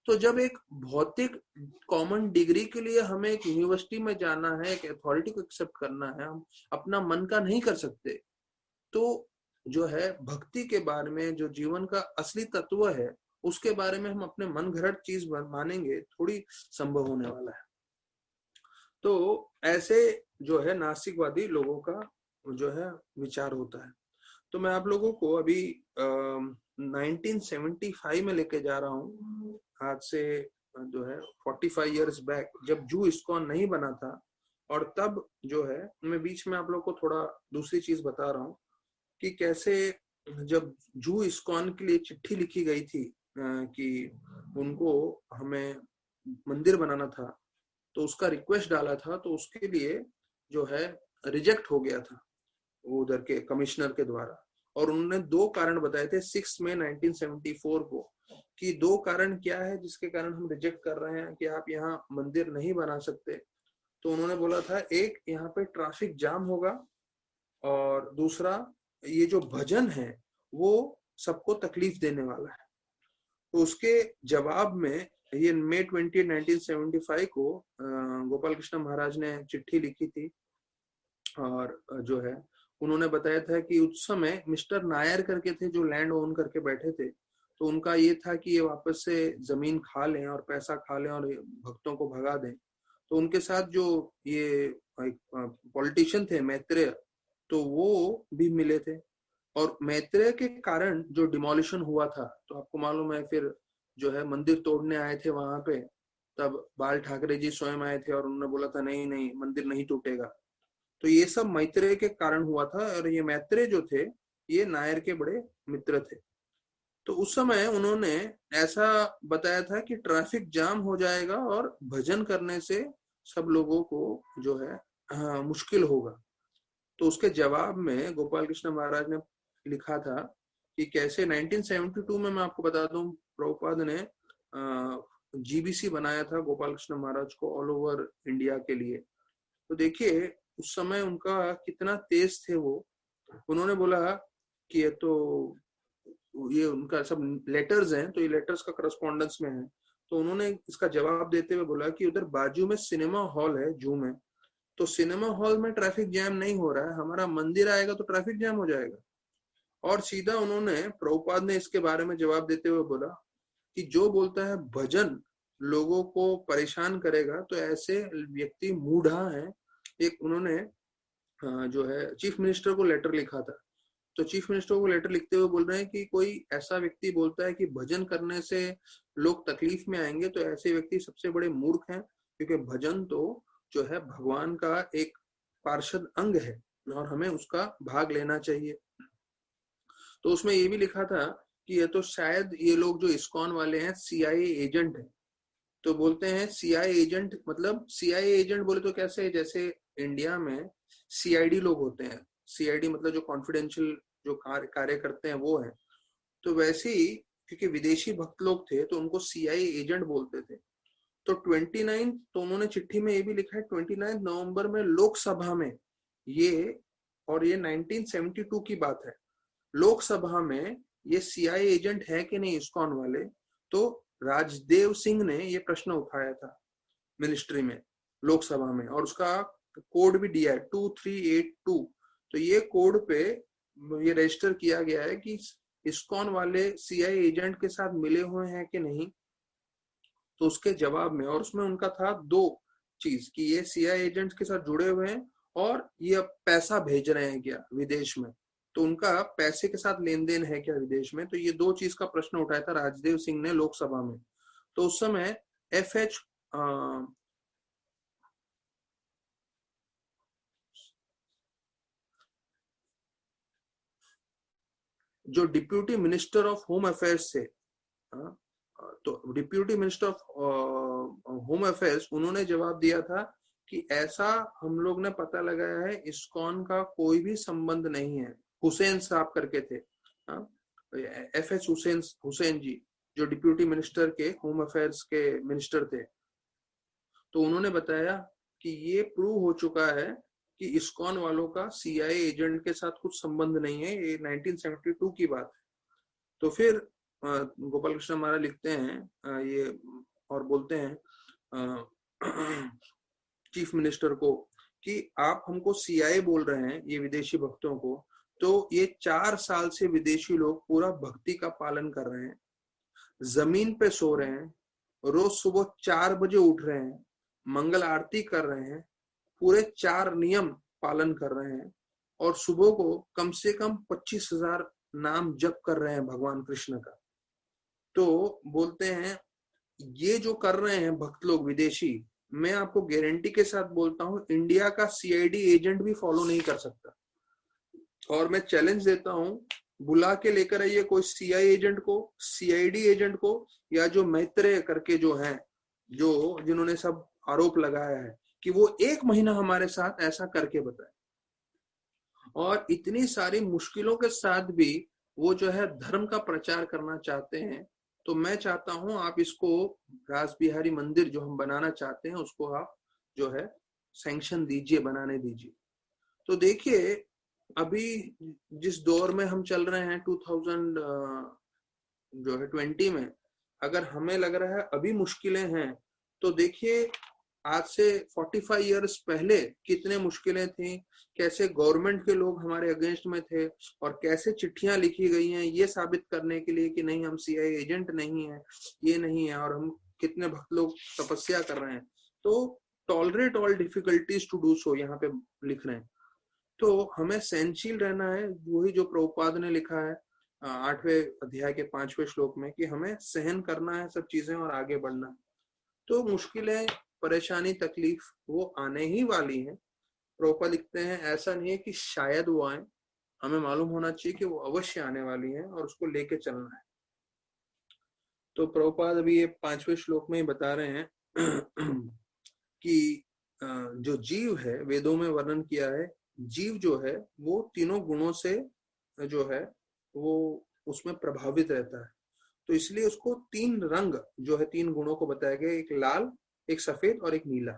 तो जब एक भौतिक कॉमन डिग्री के लिए हमें एक यूनिवर्सिटी में जाना है, एक अथॉरिटी को एक्सेप्ट करना है, हम अपना मन का नहीं कर सकते। तो जो है भक्ति के बारे में, जो जीवन का असली तत्व है, उसके बारे में हम अपने मन घड़त चीज मानेंगे, थोड़ी संभव होने वाला है। तो ऐसे जो है नास्तिकवादी लोगों का जो है विचार होता है। तो मैं आप लोगों को अभी 1975 में लेके जा रहा हूँ, आज से जो है 45 इयर्स बैक, जब जू इस्कॉन नहीं बना था। और तब जो है मैं बीच में आप लोग को थोड़ा दूसरी चीज बता रहा हूँ कि कैसे जब जू इस्कॉन के लिए चिट्ठी लिखी गई थी कि उनको हमें मंदिर बनाना था, तो उसका रिक्वेस्ट डाला था, तो उसके लिए जो है रिजेक्ट हो गया था उधर के कमिश्नर के द्वारा। और उन्होंने दो कारण बताए थे 6 मई 1974 को, कि दो कारण क्या है जिसके कारण हम रिजेक्ट कर रहे हैं कि आप यहाँ मंदिर नहीं बना सकते। तो उन्होंने बोला था, एक यहाँ पे ट्रैफिक जाम होगा, और दूसरा ये जो भजन है वो सबको तकलीफ देने वाला है। तो उसके जवाब में ये मई 20 1975 को गोपाल कृष्ण महाराज ने चिट्ठी लिखी थी। और जो है उन्होंने बताया था कि उस समय मिस्टर नायर करके थे जो लैंड ओन करके बैठे थे। तो उनका ये था कि ये वापस से जमीन खा लें और पैसा खा लें और भक्तों को भगा दें। तो उनके साथ जो ये पॉलिटिशियन थे मैत्रेय, तो वो भी मिले थे। और मैत्रेय के कारण जो डिमोलिशन हुआ था, तो आपको मालूम है फिर जो है मंदिर तोड़ने आए थे वहां पे, तब बाल ठाकरे जी स्वयं आए थे और उन्होंने बोला था नहीं नहीं मंदिर नहीं टूटेगा। तो ये सब मैत्रेय के कारण हुआ था, और ये मैत्रेय जो थे ये नायर के बड़े मित्र थे। तो उस समय उन्होंने ऐसा बताया था कि ट्रैफिक जाम हो जाएगा और भजन करने से सब लोगों को जो है मुश्किल होगा। तो उसके जवाब में गोपाल कृष्ण महाराज ने लिखा था कि कैसे 1972 में, मैं आपको बता दूं, प्रभुपाद ने जीबीसी बनाया था गोपाल कृष्ण महाराज को ऑल ओवर इंडिया के लिए। तो देखिए उस समय उनका कितना तेज थे वो। उन्होंने बोला कि ये उनका सब लेटर्स हैं, तो ये लेटर्स का करस्पॉन्डेंस में है। तो उन्होंने इसका जवाब देते हुए बोला कि उधर बाजू में सिनेमा हॉल है जू में, तो सिनेमा हॉल में ट्रैफिक जैम नहीं हो रहा है, हमारा मंदिर आएगा तो ट्रैफिक जैम हो जाएगा। और सीधा उन्होंने, प्रभुपाद ने इसके बारे में जवाब देते हुए बोला कि जो बोलता है भजन लोगों को परेशान करेगा तो ऐसे व्यक्ति मूढ़ा है। एक उन्होंने जो है चीफ मिनिस्टर को लेटर लिखा था। तो चीफ मिनिस्टर को लेटर लिखते हुए बोल रहे हैं कि कोई ऐसा व्यक्ति बोलता है कि भजन करने से लोग तकलीफ में आएंगे, तो ऐसे व्यक्ति सबसे बड़े मूर्ख हैं, क्योंकि भजन तो जो है भगवान का एक पार्षद अंग है और हमें उसका भाग लेना चाहिए। तो उसमें ये भी लिखा था कि ये तो शायद ये लोग जो इस्कॉन वाले हैं CIA एजेंट है। तो बोलते हैं CIA एजेंट, मतलब CIA एजेंट बोले तो कैसे है, जैसे इंडिया में CID लोग होते हैं, CID मतलब जो कॉन्फिडेंशियल जो कार्य करते हैं वो है। तो वैसे ही क्योंकि विदेशी भक्त लोग थे तो उनको CIA एजेंट बोलते थे। तो 29, तो उन्होंने चिट्ठी में ये भी लिखा है 29 नवंबर में लोकसभा में ये, और ये 1972 की बात है, लोकसभा में ये CIA एजेंट है कि नहीं इस्कॉन वाले। तो राजदेव सिंह ने ये प्रश्न उठाया था मिनिस्ट्री में, लोकसभा में, और उसका कोड भी दिया है 2382। तो ये कोड पे ये रजिस्टर किया गया है कि इस्कॉन वाले CIA एजेंट के साथ मिले हुए हैं कि नहीं। तो उसके जवाब में, और उसमें उनका था 2 चीज कि ये CIA एजेंट्स के साथ जुड़े हुए हैं और ये अब पैसा भेज रहे हैं क्या विदेश में, तो उनका पैसे के साथ लेन देन है क्या विदेश में। तो ये 2 चीज का प्रश्न उठाया था राजदेव सिंह ने लोकसभा में। तो उस समय FH जो deputy minister of home affairs थे, तो deputy minister of home affairs, उन्होंने जवाब दिया था कि ऐसा हम लोग ने पता लगाया है, इस्कॉन का कोई भी संबंध नहीं है। हुसैन साहब करके थे, FH हुसैन जी, जो डिप्यूटी मिनिस्टर के होम अफेयर्स के मिनिस्टर थे। तो उन्होंने बताया कि ये प्रूव हो चुका है कि इस्कॉन वालों का CIA एजेंट के साथ कुछ संबंध नहीं है, ये 1972 की बात है। तो फिर गोपाल कृष्ण महाराज लिखते हैं ये और बोलते हैं चीफ मिनिस्टर को कि आप हमको CIA बोल रहे हैं ये विदेशी भक्तों को, तो ये 4 साल से विदेशी लोग पूरा भक्ति का पालन कर रहे हैं, जमीन पे सो रहे हैं, रोज सुबह 4 बजे उठ रहे हैं, मंगल आरती कर रहे हैं, पूरे 4 नियम पालन कर रहे हैं, और सुबह को कम से कम 25,000 नाम जप कर रहे हैं भगवान कृष्ण का। तो बोलते हैं ये जो कर रहे हैं भक्त लोग विदेशी, मैं आपको गारंटी के साथ बोलता हूं इंडिया का CID एजेंट भी फॉलो नहीं कर सकता। और मैं चैलेंज देता हूं, बुला के लेकर आइए कोई CIA एजेंट को, CID एजेंट को, या जो मैत्रेय करके जो हैं, जो जिन्होंने सब आरोप लगाया है, कि वो 1 महीना हमारे साथ ऐसा करके बताए। और इतनी सारी मुश्किलों के साथ भी वो जो है धर्म का प्रचार करना चाहते हैं। तो मैं चाहता हूं आप इसको, रास बिहारी मंदिर जो हम बनाना चाहते हैं उसको आप जो है सैंक्शन दीजिए, बनाने दीजिए। तो देखिए अभी जिस दौर में हम चल रहे हैं 2020 में, अगर हमें लग रहा है अभी मुश्किलें हैं, तो देखिए आज से 45 इयर्स पहले कितने मुश्किलें थी, कैसे गवर्नमेंट के लोग हमारे अगेंस्ट में थे, और कैसे चिट्ठियां लिखी गई हैं ये साबित करने के लिए कि नहीं हम CIA एजेंट नहीं है, ये नहीं है, और हम कितने भक्त लोग तपस्या कर रहे हैं। तो tolerate all difficulties to do so यहाँ पे लिख रहे हैं। तो हमें सहनशील रहना है, वही जो प्रभुपाद ने लिखा है 8वें अध्याय के 5वें श्लोक में, कि हमें सहन करना है सब चीजें और आगे बढ़ना है। तो मुश्किलें, परेशानी, तकलीफ वो आने ही वाली हैं। प्रभुपाद लिखते हैं ऐसा नहीं है कि शायद वो आए, हमें मालूम होना चाहिए कि वो अवश्य आने वाली है और उसको लेके चलना है। तो प्रभुपाद अभी ये 5वें श्लोक में ही बता रहे हैं कि जो जीव है, वेदों में वर्णन किया है, जीव जो है वो तीनों गुणों से जो है वो उसमें प्रभावित रहता है। तो इसलिए उसको 3 रंग जो है, 3 गुणों को बताया गया, एक लाल, एक सफेद और एक नीला।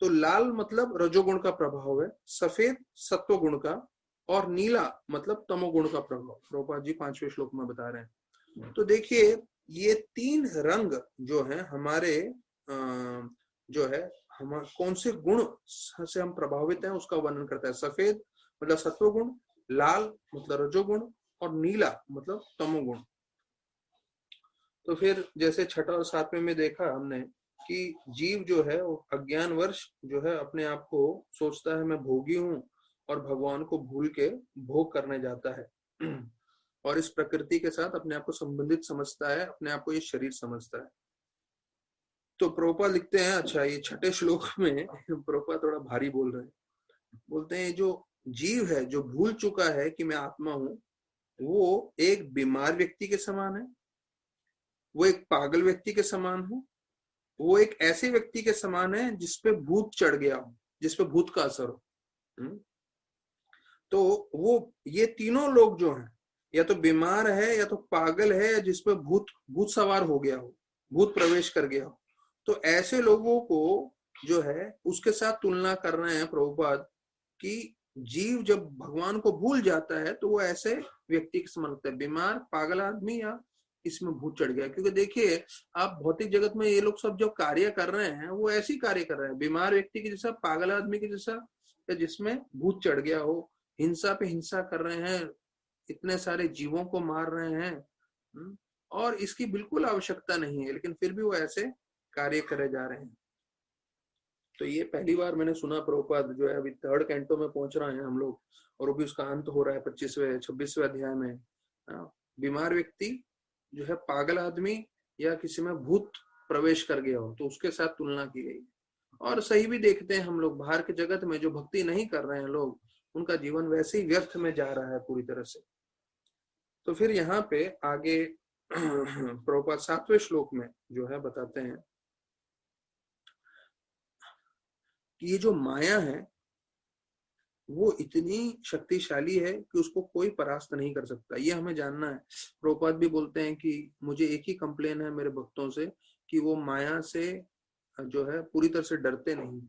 तो लाल मतलब रजोगुण का प्रभाव है, सफेद सत्व गुण का, और नीला मतलब तमोगुण का प्रभाव। प्रभुपाद जी 5वें श्लोक में बता रहे हैं। तो देखिए ये 3 रंग जो है हमारे जो है हम कौन से गुण से हम प्रभावित हैं उसका वर्णन करता है। सफेद मतलब सत्वगुण, लाल मतलब रजोगुण, और नीला मतलब तमोगुण। तो फिर जैसे 6 और 7वें में देखा हमने कि जीव जो है वो अज्ञान वर्ष जो है अपने आप को सोचता है मैं भोगी हूँ, और भगवान को भूल के भोग करने जाता है और इस प्रकृति के साथ अपने आप को संबंधित समझता है, अपने आप को ये शरीर समझता है। तो प्रभुपाद लिखते हैं, अच्छा ये 6ठे श्लोक में प्रभुपाद थोड़ा भारी बोल रहे हैं, बोलते हैं जो जीव है जो भूल चुका है कि मैं आत्मा हूं, वो एक बीमार व्यक्ति के समान है, वो एक पागल व्यक्ति के समान है, वो एक ऐसे व्यक्ति के समान है जिसपे भूत चढ़ गया हो, जिसपे भूत का असर हो। तो वो ये तीनों लोग जो हैं, या तो बीमार है, या तो पागल है, या जिसपे भूत सवार हो गया हो, भूत प्रवेश कर गया हो। तो ऐसे लोगों को जो है उसके साथ तुलना कर रहे हैं प्रभुपाद कि जीव जब भगवान को भूल जाता है तो वो ऐसे व्यक्ति के समान लगता है, बीमार पागल आदमी, या इसमें भूत चढ़ गया। क्योंकि देखिए आप भौतिक जगत में ये लोग सब जो कार्य कर रहे हैं वो ऐसी कार्य कर रहे हैं, बीमार व्यक्ति के जैसा, पागल आदमी के जैसा, या जिसमें भूत चढ़ गया हो, हिंसा पे हिंसा कर रहे हैं, इतने सारे जीवों को मार रहे हैं, और इसकी बिल्कुल आवश्यकता नहीं है, लेकिन फिर भी वो ऐसे कार्य करे जा रहे हैं। तो ये पहली बार मैंने सुना। प्रभुपाद जो है अभी 3rd कैंटो में पहुंच रहे हैं हम लोग, और अभी उसका अंत हो रहा है 25वें 26वें अध्याय में। बीमार व्यक्ति जो है, पागल आदमी, या किसी में भूत प्रवेश कर गया हो, तो उसके साथ तुलना की गई। और सही भी देखते हैं हम लोग, बाहर के जगत में जो भक्ति नहीं कर रहे हैं लोग, उनका जीवन वैसे ही व्यर्थ में जा रहा है पूरी तरह से। तो फिर यहाँ पे आगे प्रभुपाद 7वें श्लोक में जो है बताते हैं कि ये जो माया है वो इतनी शक्तिशाली है कि उसको कोई परास्त नहीं कर सकता। ये हमें जानना है। प्रभुपाद भी बोलते हैं कि मुझे एक ही कंप्लेन है मेरे भक्तों से कि वो माया से जो है पूरी तरह से डरते नहीं।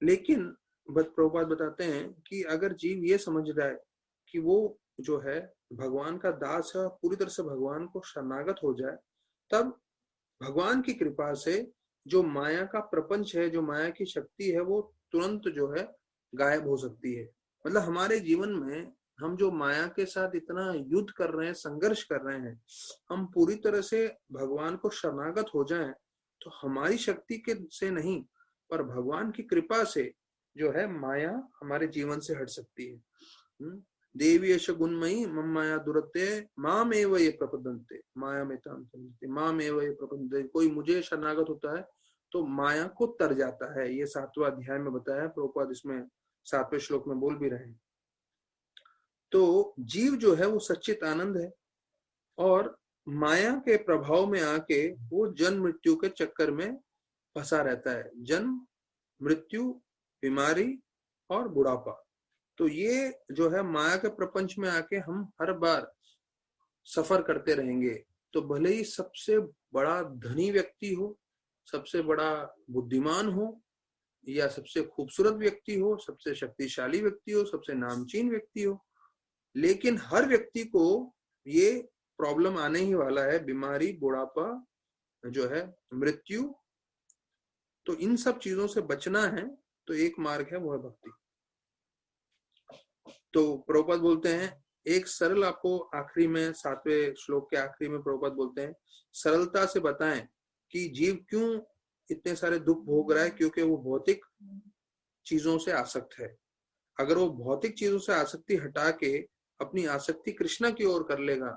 लेकिन प्रभुपाद बताते हैं कि अगर जीव ये समझ रहा है कि वो जो है भगवान का दास है, पूरी तरह से भगवान को शरणागत हो जाए, तब भगवान की कृपा से जो माया का प्रपंच है, जो माया की शक्ति है, वो तुरंत जो है गायब हो सकती है। मतलब हमारे जीवन में हम जो माया के साथ इतना युद्ध कर रहे हैं, संघर्ष कर रहे हैं, हम पूरी तरह से भगवान को शरणागत हो जाएं तो हमारी शक्ति के से नहीं, पर भगवान की कृपा से जो है माया हमारे जीवन से हट सकती है। देवी यश गुणमयी मम माया दुरते माम एव ये प्रपदन्ते माया में माम एव ये प्रपदन्ते। कोई मुझे शरणागत होता है तो माया को तर जाता है। ये 7वां अध्याय में बताया है प्रभुपाद, इसमें 7वें श्लोक में बोल भी रहे हैं। तो जीव जो है वो सच्चित आनंद है, और माया के प्रभाव में आके वो जन्म मृत्यु के चक्कर में फंसा रहता है। जन्म, मृत्यु, बीमारी और बुढ़ापा। तो ये जो है माया के प्रपंच में आके हम हर बार सफर करते रहेंगे। तो भले ही सबसे बड़ा धनी व्यक्ति हो, सबसे बड़ा बुद्धिमान हो, या सबसे खूबसूरत व्यक्ति हो, सबसे शक्तिशाली व्यक्ति हो, सबसे नामचीन व्यक्ति हो, लेकिन हर व्यक्ति को ये प्रॉब्लम आने ही वाला है, बीमारी, बुढ़ापा, जो है मृत्यु। तो इन सब चीजों से बचना है तो एक मार्ग है, वो है भक्ति। तो प्रभुपाद बोलते हैं एक सरल, आपको आखिरी में 7वें श्लोक के आखिरी में प्रभुपाद बोलते हैं सरलता से बताएं कि जीव क्यों इतने सारे दुख भोग रहा है, क्योंकि वो भौतिक चीजों से आसक्त है। अगर वो भौतिक चीजों से आसक्ति हटा के अपनी आसक्ति कृष्ण की ओर कर लेगा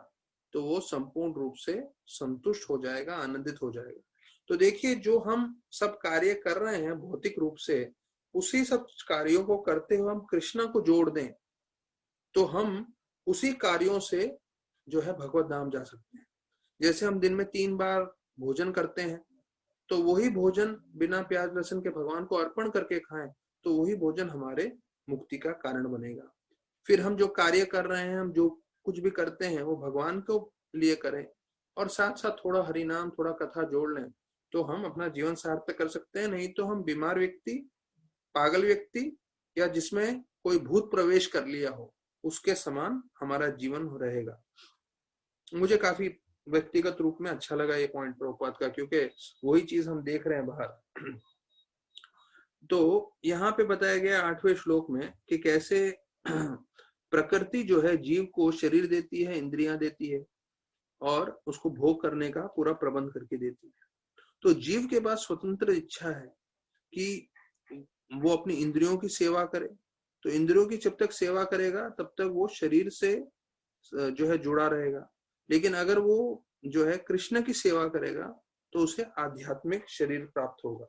तो वो संपूर्ण रूप से संतुष्ट हो जाएगा, आनंदित हो जाएगा। तो देखिए, जो हम सब कार्य कर रहे हैं भौतिक रूप से, उसी सब कार्यों को करते हुए हम कृष्ण को जोड़ दें तो हम उसी कार्यों से जो है भगवत धाम जा सकते हैं। जैसे हम दिन में 3 बार भोजन करते हैं, तो वही भोजन बिना प्याज लहसुन के भगवान को अर्पण करके खाएं तो वही भोजन हमारे मुक्ति का कारण बनेगा। फिर हम जो कार्य कर रहे हैं, हम जो कुछ भी करते हैं वो भगवान को लिए करें और साथ साथ थोड़ा हरिनाम, थोड़ा कथा जोड़ लें तो हम अपना जीवन सार्थक कर सकते हैं। नहीं तो हम बीमार व्यक्ति, पागल व्यक्ति, या जिसमें कोई भूत प्रवेश कर लिया हो, उसके समान हमारा जीवन रहेगा। मुझे काफी व्यक्तिगत रूप में अच्छा लगा ये पॉइंट प्रभुपाद का, क्योंकि वही चीज हम देख रहे हैं बाहर। तो यहाँ पे बताया गया 8वें श्लोक में कि कैसे प्रकृति जो है जीव को शरीर देती है, इंद्रियां देती है और उसको भोग करने का पूरा प्रबंध करके देती है। तो जीव के पास स्वतंत्र इच्छा है कि वो अपनी इंद्रियों की सेवा करे। तो इंद्रियों की जब तक सेवा करेगा तब तक वो शरीर से जो है जुड़ा रहेगा। लेकिन अगर वो जो है कृष्ण की सेवा करेगा तो उसे आध्यात्मिक शरीर प्राप्त होगा।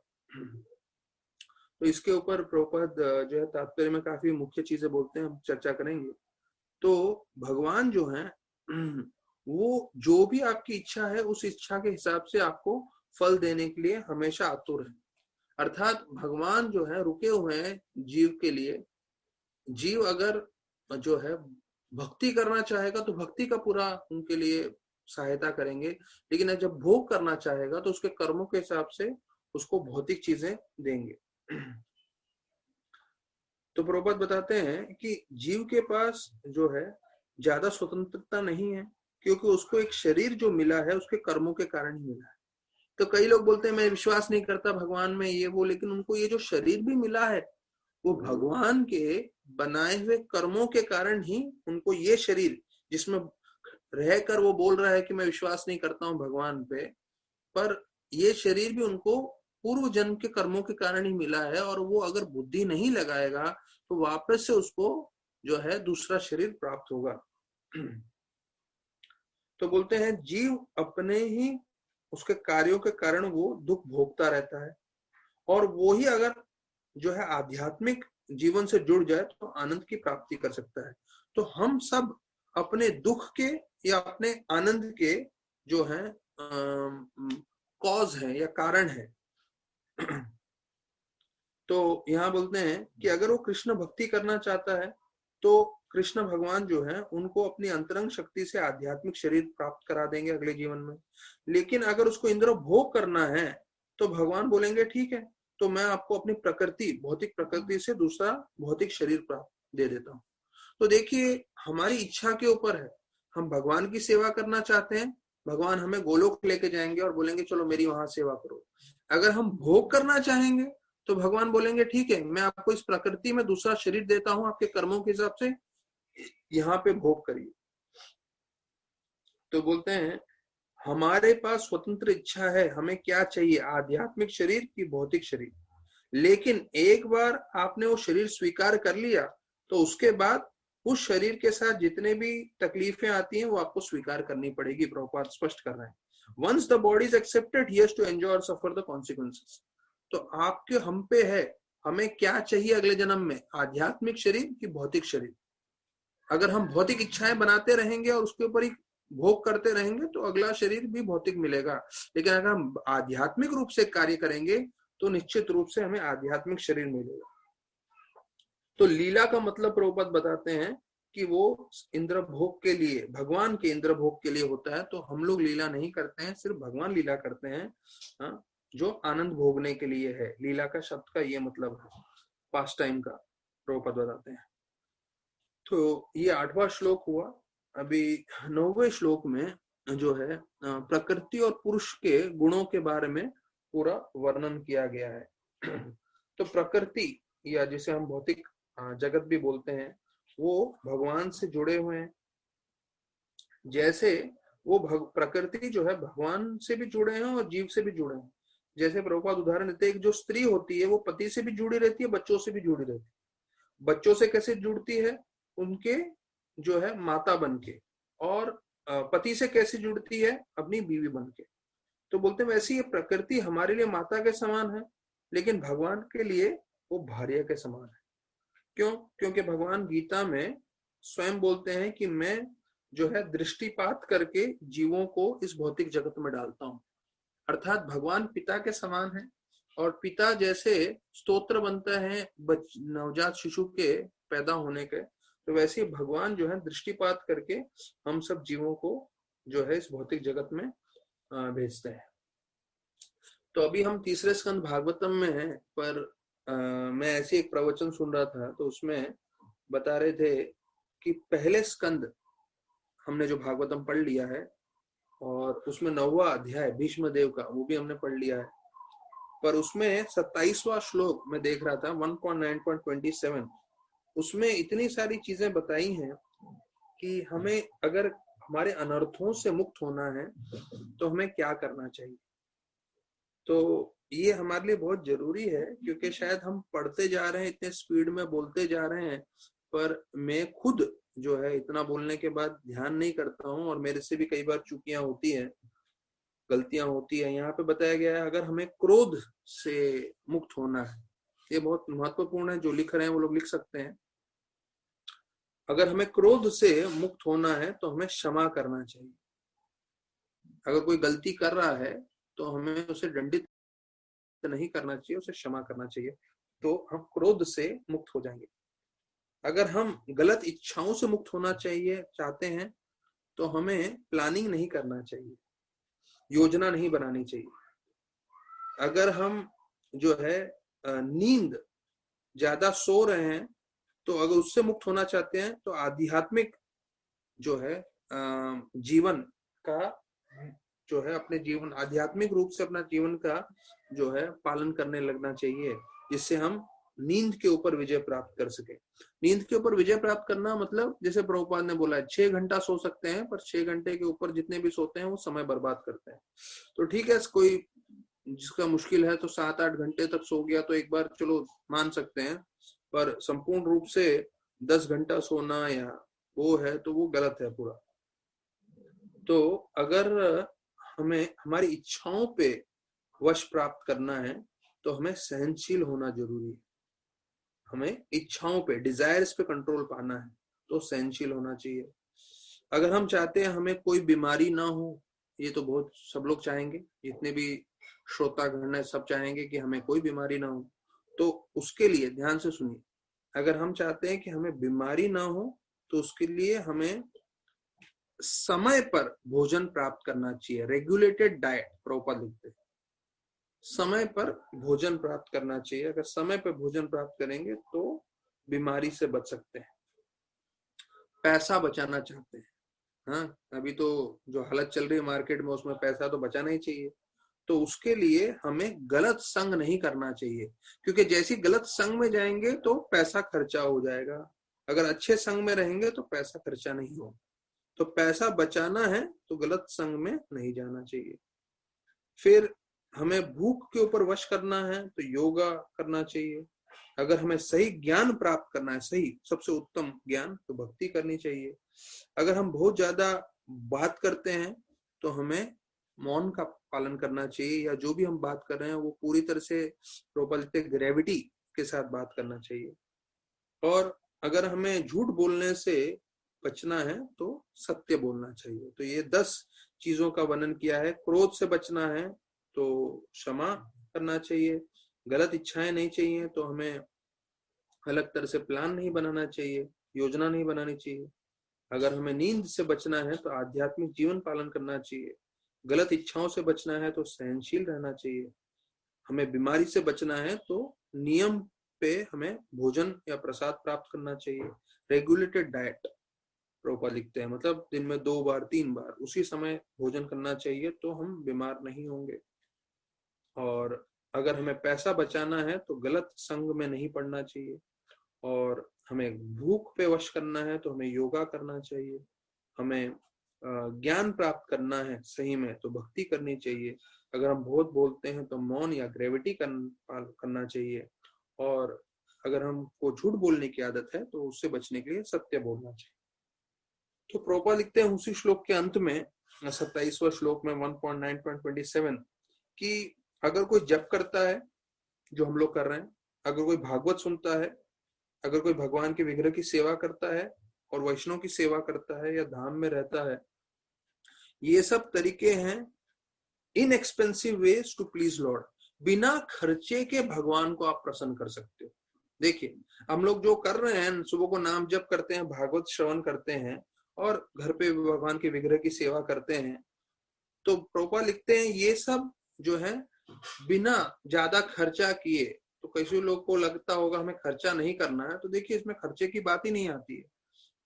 तो इसके ऊपर प्रभुपाद जो है तात्पर्य में काफी मुख्य चीजें बोलते हैं, हम चर्चा करेंगे। तो भगवान जो है वो जो भी आपकी इच्छा है उस इच्छा के हिसाब से आपको फल देने के लिए हमेशा आतुर है। अर्थात भगवान जो है रुके हुए हैं जीव के लिए। जीव अगर जो है भक्ति करना चाहेगा तो भक्ति का पूरा उनके लिए सहायता करेंगे, लेकिन जब भोग करना चाहेगा तो उसके कर्मों के हिसाब से उसको भौतिक चीजें देंगे। तो प्रभुपाद बताते हैं कि जीव के पास जो है ज्यादा स्वतंत्रता नहीं है, क्योंकि उसको एक शरीर जो मिला है उसके कर्मों के कारण ही मिला है। तो कई लोग बोलते हैं मैं विश्वास नहीं करता भगवान में ये वो, लेकिन उनको ये जो शरीर भी मिला है वो भगवान के बनाए हुए कर्मों के कारण ही उनको ये शरीर, जिसमें रहकर वो बोल रहा है कि मैं विश्वास नहीं करता हूं भगवान पे, पर ये शरीर भी उनको पूर्व जन्म के कर्मों के कारण ही मिला है। और वो अगर बुद्धि नहीं लगाएगा तो वापस से उसको जो है दूसरा शरीर प्राप्त होगा। तो बोलते हैं जीव अपने ही उसके कार्यों के कारण वो दुख भोगता रहता है, और वो ही अगर जो है आध्यात्मिक जीवन से जुड़ जाए तो आनंद की प्राप्ति कर सकता है। तो हम सब अपने दुख के या अपने आनंद के जो है कॉज है या कारण है। तो यहाँ बोलते हैं कि अगर वो कृष्ण भक्ति करना चाहता है तो कृष्ण भगवान जो है उनको अपनी अंतरंग शक्ति से आध्यात्मिक शरीर प्राप्त करा देंगे अगले जीवन में। लेकिन अगर उसको इंद्र भोग करना है तो भगवान बोलेंगे ठीक है, तो मैं आपको अपनी प्रकृति, भौतिक प्रकृति से दूसरा भौतिक शरीर प्राप्त दे देता हूँ। तो देखिए, हमारी इच्छा के ऊपर है। हम भगवान की सेवा करना चाहते हैं, भगवान हमें गोलोक लेके जाएंगे और बोलेंगे चलो मेरी वहां सेवा करो। अगर हम भोग करना चाहेंगे तो भगवान बोलेंगे ठीक है, मैं आपको इस प्रकृति में दूसरा शरीर देता हूं, आपके कर्मों के हिसाब से यहाँ पे भोग करिए। तो बोलते हैं हमारे पास स्वतंत्र इच्छा है, हमें क्या चाहिए, आध्यात्मिक शरीर की भौतिक शरीर। लेकिन एक बार आपने वो शरीर स्वीकार कर लिया तो उसके बाद उस शरीर के साथ जितने भी तकलीफें आती हैं वो आपको स्वीकार करनी पड़ेगी। प्रभुपाद स्पष्ट कर रहे हैं, once the body is accepted he has to enjoy और सफर द कॉन्सिक्वेंसेस। तो आपके हम पे है, हमें क्या चाहिए अगले जन्म में, आध्यात्मिक शरीर की भौतिक शरीर। अगर हम भौतिक इच्छाएं बनाते रहेंगे और उसके ऊपर ही भोग करते रहेंगे तो अगला शरीर भी भौतिक मिलेगा। लेकिन अगर हम आध्यात्मिक रूप से कार्य करेंगे तो निश्चित रूप से हमें आध्यात्मिक शरीर मिलेगा। तो लीला का मतलब प्रभुपाद बताते हैं कि वो इंद्र भोग के लिए, भगवान के इंद्र भोग के लिए होता है। तो हम लोग लीला नहीं करते हैं, सिर्फ भगवान लीला करते हैं जो आनंद भोगने के लिए है। लीला का शब्द का ये मतलब है, पास टाइम का, प्रभुपाद बताते हैं। तो ये 8वां श्लोक हुआ। अभी 9वें श्लोक में जो है प्रकृति और पुरुष के गुणों के बारे में पूरा वर्णन किया गया है। तो प्रकृति, या जिसे हम भौतिक जगत भी बोलते हैं, वो भगवान से जुड़े हुए हैं। जैसे वो प्रकृति जो है भगवान से भी जुड़े हैं और जीव से भी जुड़े हैं। जैसे प्रभुपाद उदाहरण देते हैं, एक जो स्त्री होती है वो पति से भी जुड़ी रहती है, बच्चों से भी जुड़ी रहती है। बच्चों से कैसे जुड़ती है, उनके जो है माता बन के, और पति से कैसे जुड़ती है, अपनी बीवी बन के। तो बोलते हैं वैसे ये प्रकृति हमारे लिए माता के समान है, लेकिन भगवान के लिए वो भार्या के समान है। क्यों? क्योंकि भगवान गीता में स्वयं बोलते हैं कि मैं जो है दृष्टिपात करके जीवों को इस भौतिक जगत में डालता हूं। अर्थात भगवान पिता के समान है, और पिता जैसे स्तोत्र बनता है नवजात शिशु के पैदा होने के, तो वैसे भगवान जो है दृष्टिपात करके हम सब जीवों को जो है इस भौतिक जगत में भेजते हैं। तो अभी हम तीसरे स्कंद भागवतम में हैं, पर मैं ऐसे एक प्रवचन सुन रहा था, तो उसमें बता रहे थे कि पहले स्कंद हमने जो भागवतम पढ़ लिया है, और उसमें 9वां अध्याय भीष्म देव का, वो भी हमने पढ़ लिया है, पर उसमें 27वां श्लोक में देख रहा था 1.9.27, उसमें इतनी सारी चीजें बताई हैं कि हमें अगर हमारे अनर्थों से मुक्त होना है तो हमें क्या करना चाहिए। तो ये हमारे लिए बहुत जरूरी है, क्योंकि शायद हम पढ़ते जा रहे हैं, इतने स्पीड में बोलते जा रहे हैं, पर मैं खुद जो है इतना बोलने के बाद ध्यान नहीं करता हूँ, और मेरे से भी कई बार चूकियां होती हैं, गलतियां होती है। यहाँ पे बताया गया है अगर हमें क्रोध से मुक्त होना है, ये बहुत महत्वपूर्ण है, जो लिख रहे हैं वो लोग लिख सकते हैं। अगर हमें क्रोध से मुक्त होना है तो हमें क्षमा करना चाहिए। अगर कोई गलती कर रहा है तो हमें उसे दंडित नहीं करना चाहिए, उसे क्षमा करना चाहिए, तो हम क्रोध से मुक्त हो जाएंगे। अगर हम गलत इच्छाओं से मुक्त होना चाहिए चाहते हैं तो हमें प्लानिंग नहीं करना चाहिए, योजना नहीं बनानी चाहिए। अगर हम जो है नींद ज्यादा सो रहे हैं, तो अगर उससे मुक्त होना चाहते हैं तो आध्यात्मिक जो है जीवन का जो है अपने जीवन आध्यात्मिक रूप से अपना जीवन का जो है पालन करने लगना चाहिए, जिससे हम नींद के ऊपर विजय प्राप्त कर सके। नींद के ऊपर विजय प्राप्त करना मतलब, जैसे प्रभुपाद ने बोला है 6 घंटा सो सकते हैं, पर 6 घंटे के ऊपर जितने भी सोते हैं वो समय बर्बाद करते हैं। तो ठीक है, कोई जिसका मुश्किल है तो 7-8 घंटे तक सो गया तो एक बार चलो मान सकते हैं, पर संपूर्ण रूप से 10 घंटा सोना या वो है तो वो गलत है पूरा। तो अगर हमें हमारी इच्छाओं पे वश प्राप्त करना है तो हमें सहनशील होना जरूरी है। हमें इच्छाओं पे, डिजायर्स पे कंट्रोल पाना है तो सहनशील होना चाहिए। अगर हम चाहते हैं हमें कोई बीमारी ना हो, ये तो बहुत सब लोग चाहेंगे, जितने भी श्रोतागण है सब चाहेंगे कि हमें कोई बीमारी ना हो, तो उसके लिए ध्यान से सुनिए, अगर हम चाहते हैं कि हमें बीमारी ना हो तो उसके लिए हमें समय पर भोजन प्राप्त करना चाहिए। रेगुलेटेड डाइट प्रॉपर लिखते हैं, समय पर भोजन प्राप्त करना चाहिए। अगर समय पर भोजन प्राप्त करेंगे तो बीमारी से बच सकते हैं। पैसा बचाना चाहते हैं, हाँ, अभी तो जो हालत चल रही है मार्केट में उसमें पैसा तो बचाना ही चाहिए, तो उसके लिए हमें गलत संग नहीं करना चाहिए, क्योंकि जैसे गलत संग में जाएंगे तो पैसा खर्चा हो जाएगा। अगर अच्छे संग में रहेंगे तो पैसा खर्चा नहीं हो। तो पैसा बचाना है तो गलत संग में नहीं जाना चाहिए। फिर हमें भूख के ऊपर वश करना है तो योगा करना चाहिए। अगर हमें सही ज्ञान प्राप्त करना है, सही सबसे उत्तम ज्ञान, तो भक्ति करनी चाहिए। अगर हम बहुत ज्यादा बात करते हैं तो हमें मौन का पालन करना चाहिए, या जो भी हम बात कर रहे हैं वो पूरी तरह से ग्रेविटी के साथ बात करना चाहिए। और अगर हमें झूठ बोलने से बचना है तो सत्य बोलना चाहिए। तो ये 10 चीजों का वर्णन किया है। क्रोध से बचना है तो क्षमा करना चाहिए, गलत इच्छाएं नहीं चाहिए तो हमें अलग तरह से प्लान नहीं बनाना चाहिए, योजना नहीं बनानी चाहिए। अगर हमें नींद से बचना है तो आध्यात्मिक जीवन पालन करना चाहिए। गलत इच्छाओं से बचना है तो सहनशील रहना चाहिए। हमें बीमारी से बचना है तो नियम पे हमें भोजन या प्रसाद प्राप्त करना चाहिए। रेगुलेटेड डाइट प्रॉपर लिखते हैं, मतलब दिन में 2 बार 3 बार उसी समय भोजन करना चाहिए, तो हम बीमार नहीं होंगे। और अगर हमें पैसा बचाना है तो गलत संग में नहीं पड़ना चाहिए। और हमें भूख पे वश करना है तो हमें योगा करना चाहिए। हमें ज्ञान प्राप्त करना है सही में तो भक्ति करनी चाहिए। अगर हम बहुत बोलते हैं तो मौन या ग्रेविटी करना चाहिए। और अगर हमको झूठ बोलने की आदत है तो उससे बचने के लिए सत्य बोलना चाहिए। तो प्रभुपाद लिखते हैं उसी श्लोक के अंत में 27वां श्लोक में 1.9.27 कि अगर कोई जप करता है जो हम लोग कर रहे हैं, अगर कोई भागवत सुनता है, अगर कोई भगवान के विग्रह की सेवा करता है और वैष्णव की सेवा करता है या धाम में रहता है, ये सब तरीके हैं inexpensive ways to please Lord. बिना खर्चे के भगवान को आप प्रसन्न कर सकते हो। देखिए हम लोग जो कर रहे हैं, सुबह को नाम जप करते हैं, भागवत श्रवण करते हैं और घर पे भगवान के विग्रह की सेवा करते हैं, तो प्रभुपाद लिखते हैं ये सब जो है बिना ज्यादा खर्चा किए। तो कैसे लोग को लगता होगा हमें खर्चा नहीं करना है, तो देखिए इसमें खर्चे की बात ही नहीं आती है,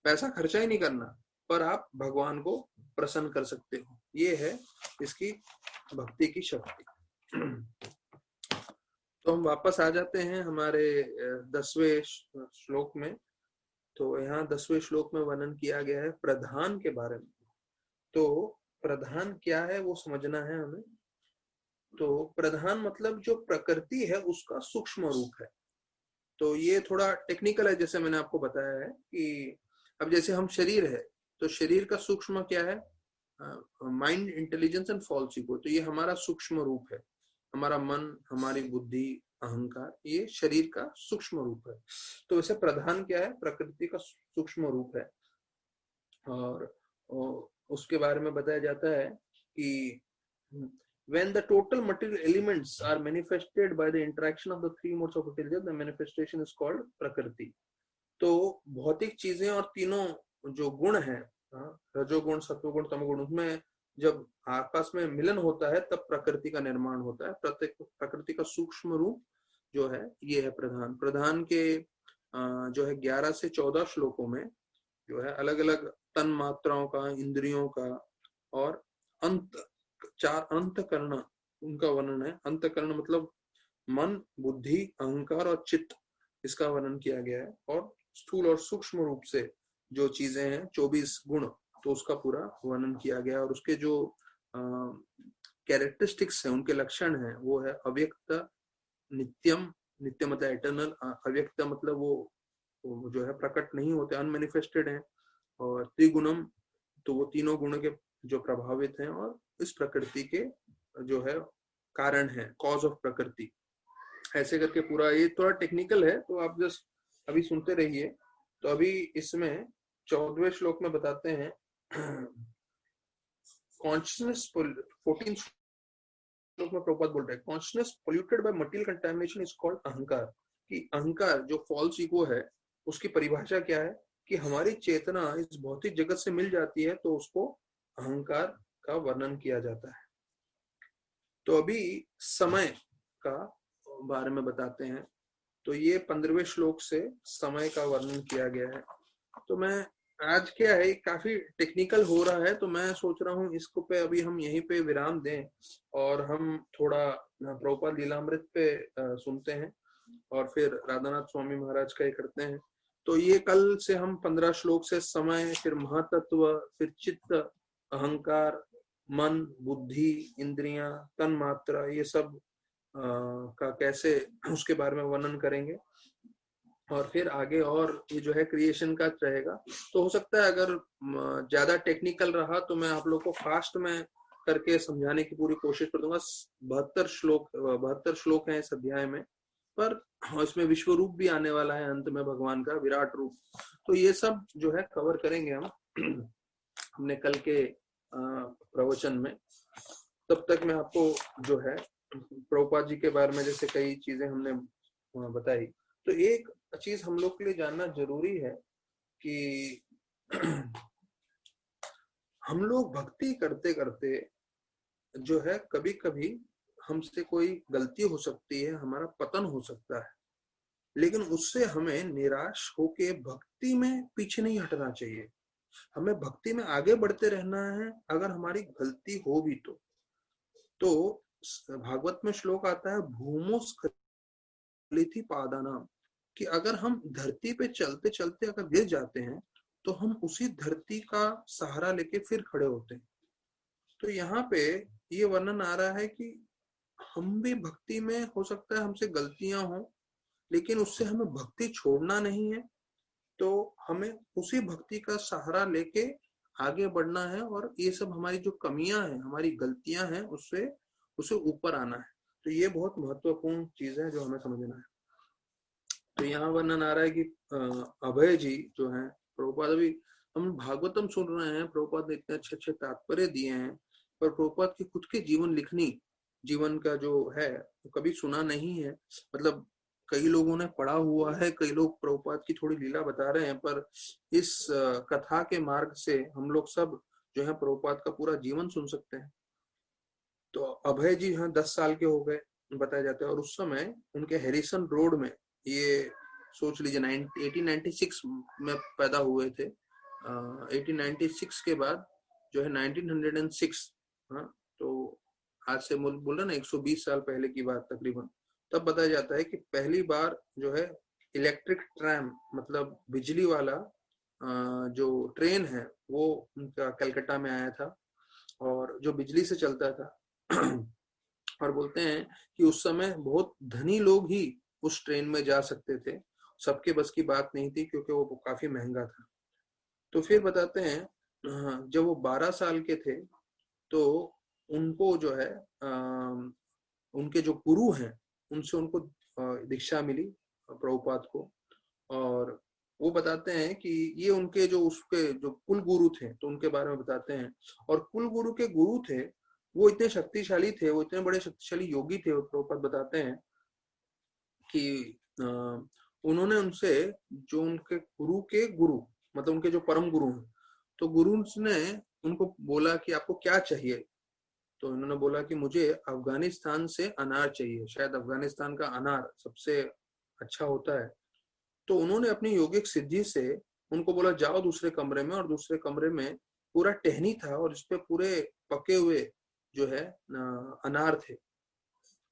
पैसा खर्चा ही नहीं करना, पर आप भगवान को प्रसन्न कर सकते हो। ये है इसकी भक्ति की शक्ति। तो हम वापस आ जाते हैं हमारे 10वें श्लोक में। तो यहाँ 10वें श्लोक में वर्णन किया गया है प्रधान के बारे में। तो प्रधान क्या है वो समझना है हमें। तो प्रधान मतलब जो प्रकृति है उसका सूक्ष्म रूप है। तो ये थोड़ा टेक्निकल है, जैसे मैंने आपको बताया है कि अब जैसे हम शरीर है, तो शरीर का सूक्ष्म क्या है, mind, intelligence and false ego. तो ये हमारा सूक्ष्म रूप है, हमारा मन, हमारी बुद्धि, अहंकार, ये शरीर का सूक्ष्म रूप है। तो वैसे प्रधान क्या है, प्रकृति का सूक्ष्म रूप है। और उसके बारे में बताया जाता है कि when the total material elements are manifested by the interaction of the three modes of intelligence, the manifestation is called prakriti। तो भौतिक चीजें और तीनों जो गुण हैं, रजोगुण, सत्वगुण, तमोगुण, उसमें जब आपस में मिलन होता है तब प्रकृति का निर्माण होता है। प्रकृति का सूक्ष्म रूप जो है ये है प्रधान। प्रधान के जो है 11 से 14 श्लोकों में जो है अलग अलग तन मात्राओं का, इंद्रियों का और चार अंतकरण उनका वर्णन है। अंतकरण मतलब मन, बुद्धि, अहंकार और चित्त, इसका वर्णन किया गया है। और स्थूल और सूक्ष्म रूप से जो चीजें हैं 24 गुण, तो उसका पूरा वर्णन किया गया। और उसके जो कैरेक्टरिस्टिक्स हैं, उनके लक्षण हैं, वो है अव्यक्त, नित्यम, नित्य मतलब एटर्नल, अव्यक्त मतलब वो जो है प्रकट नहीं होते, अनमैनिफेस्टेड हैं, और त्रिगुणम, तो वो तीनों गुण के जो प्रभावित हैं और इस प्रकृति के जो है कारण है, कॉज ऑफ प्रकृति। ऐसे करके पूरा, ये थोड़ा टेक्निकल है तो आप जस्ट अभी सुनते रहिए। तो अभी इसमें 14वें श्लोक में बताते हैं कॉन्शियसनेस, 14 श्लोक में प्रभुपाद बोल रहे हैं consciousness polluted by material contamination is called ahankar. कि अहंकार जो फॉल्स ईगो है उसकी परिभाषा क्या है कि हमारी चेतना इस भौतिक जगत से मिल जाती है, तो उसको अहंकार का वर्णन किया जाता है। तो अभी समय का बारे में बताते हैं। तो ये 15वें श्लोक से समय का वर्णन किया गया है। तो मैं आज क्या है, काफी टेक्निकल हो रहा है, तो मैं सोच रहा हूँ इसको पे अभी हम यहीं पे विराम दें और हम थोड़ा प्रभुपाद लीलामृत पे सुनते हैं और फिर राधानाथ स्वामी महाराज का ही करते हैं। तो ये कल से हम 15 श्लोक से समय, फिर महातत्व, फिर चित्त, अहंकार, मन, बुद्धि, इंद्रियां, तन मात्रा, ये सब का कैसे उसके बारे में वर्णन करेंगे। और फिर आगे और ये जो है क्रिएशन का रहेगा। तो हो सकता है अगर ज्यादा टेक्निकल रहा तो मैं आप लोग को फास्ट में करके समझाने की पूरी कोशिश कर दूंगा। 72 श्लोक हैं इस अध्याय में, पर इसमें विश्व रूप भी आने वाला है अंत में, भगवान का विराट रूप। तो ये सब जो है कवर करेंगे हम अपने कल के प्रवचन में। तब तक मैं आपको जो है प्रभुपाद जी के बारे में जैसे कई चीजें हमने बताई। तो एक चीज हम लोग के लिए जानना जरूरी है कि हम लोग भक्ति करते करते जो है कभी कभी हमसे कोई गलती हो सकती है, हमारा पतन हो सकता है, लेकिन उससे हमें निराश होके भक्ति में पीछे नहीं हटना चाहिए। हमें भक्ति में आगे बढ़ते रहना है अगर हमारी गलती हो भी तो भागवत में श्लोक आता है भूमो स्खलित पादानाम, कि अगर हम धरती पे चलते चलते अगर गिर जाते हैं तो हम उसी धरती का सहारा लेके फिर खड़े होते हैं। तो यहाँ पे ये वर्णन आ रहा है कि हम भी भक्ति में हो सकता है हमसे गलतियां हो, लेकिन उससे हमें भक्ति छोड़ना नहीं है। तो हमें उसी भक्ति का सहारा लेके आगे बढ़ना है और ये सब हमारी जो कमियां हैं, हमारी गलतियां हैं, उससे उसे ऊपर आना है। तो ये बहुत महत्वपूर्ण चीज है जो हमें समझना है। तो यहाँ वर्णन आ रहा है कि अभय जी जो है, प्रभुपाद, अभी हम भागवतम सुन रहे हैं, प्रभुपाद ने इतने अच्छे अच्छे तात्पर्य दिए हैं, पर प्रभुपाद की खुद की जीवन का जो है वो कभी सुना नहीं है। मतलब कई लोगों ने पढ़ा हुआ है, कई लोग प्रभुपाद की थोड़ी लीला बता रहे हैं, पर इस कथा के मार्ग से हम लोग सब जो है प्रभुपाद का पूरा जीवन सुन सकते हैं। तो अभय जी हाँ 10 साल के हो गए बताया जाता है, और उस समय उनके हैरिसन रोड में, ये सोच लीजिए 1896 में पैदा हुए थे। 1896 के बाद जो है 1906, हाँ, तो आज से बोल रहे ना 120 साल पहले की बात तकरीबन, तब बताया जाता है कि पहली बार जो है इलेक्ट्रिक ट्रैम, मतलब बिजली वाला जो ट्रेन है, वो उनका कलकत्ता में आया था, और जो बिजली से चलता था। और बोलते हैं कि उस समय बहुत धनी लोग ही उस ट्रेन में जा सकते थे, सबके बस की बात नहीं थी क्योंकि वो काफी महंगा था। तो फिर बताते हैं जब वो 12 साल के थे तो उनको जो है उनके जो गुरु हैं उनसे उनको दीक्षा मिली प्रभुपाद को। और वो बताते हैं कि ये उनके जो उसके जो कुल गुरु थे, तो उनके बारे में बताते हैं। और कुल गुरु के गुरु थे, वो इतने शक्तिशाली थे, वो इतने बड़े शक्तिशाली योगी थे। प्रभुपाद बताते हैं कि उन्होंने उनसे, जो उनके गुरु के गुरु, मतलब उनके जो परम गुरु हैं, तो गुरु ने उनको बोला कि आपको क्या चाहिए। तो उन्होंने बोला कि मुझे अफगानिस्तान से अनार चाहिए, शायद अफगानिस्तान का अनार सबसे अच्छा होता है। तो उन्होंने अपनी योगिक सिद्धि से उनको बोला जाओ दूसरे कमरे में, और दूसरे कमरे में पूरा टहनी था और इस पे पूरे पके हुए जो है अनार थे।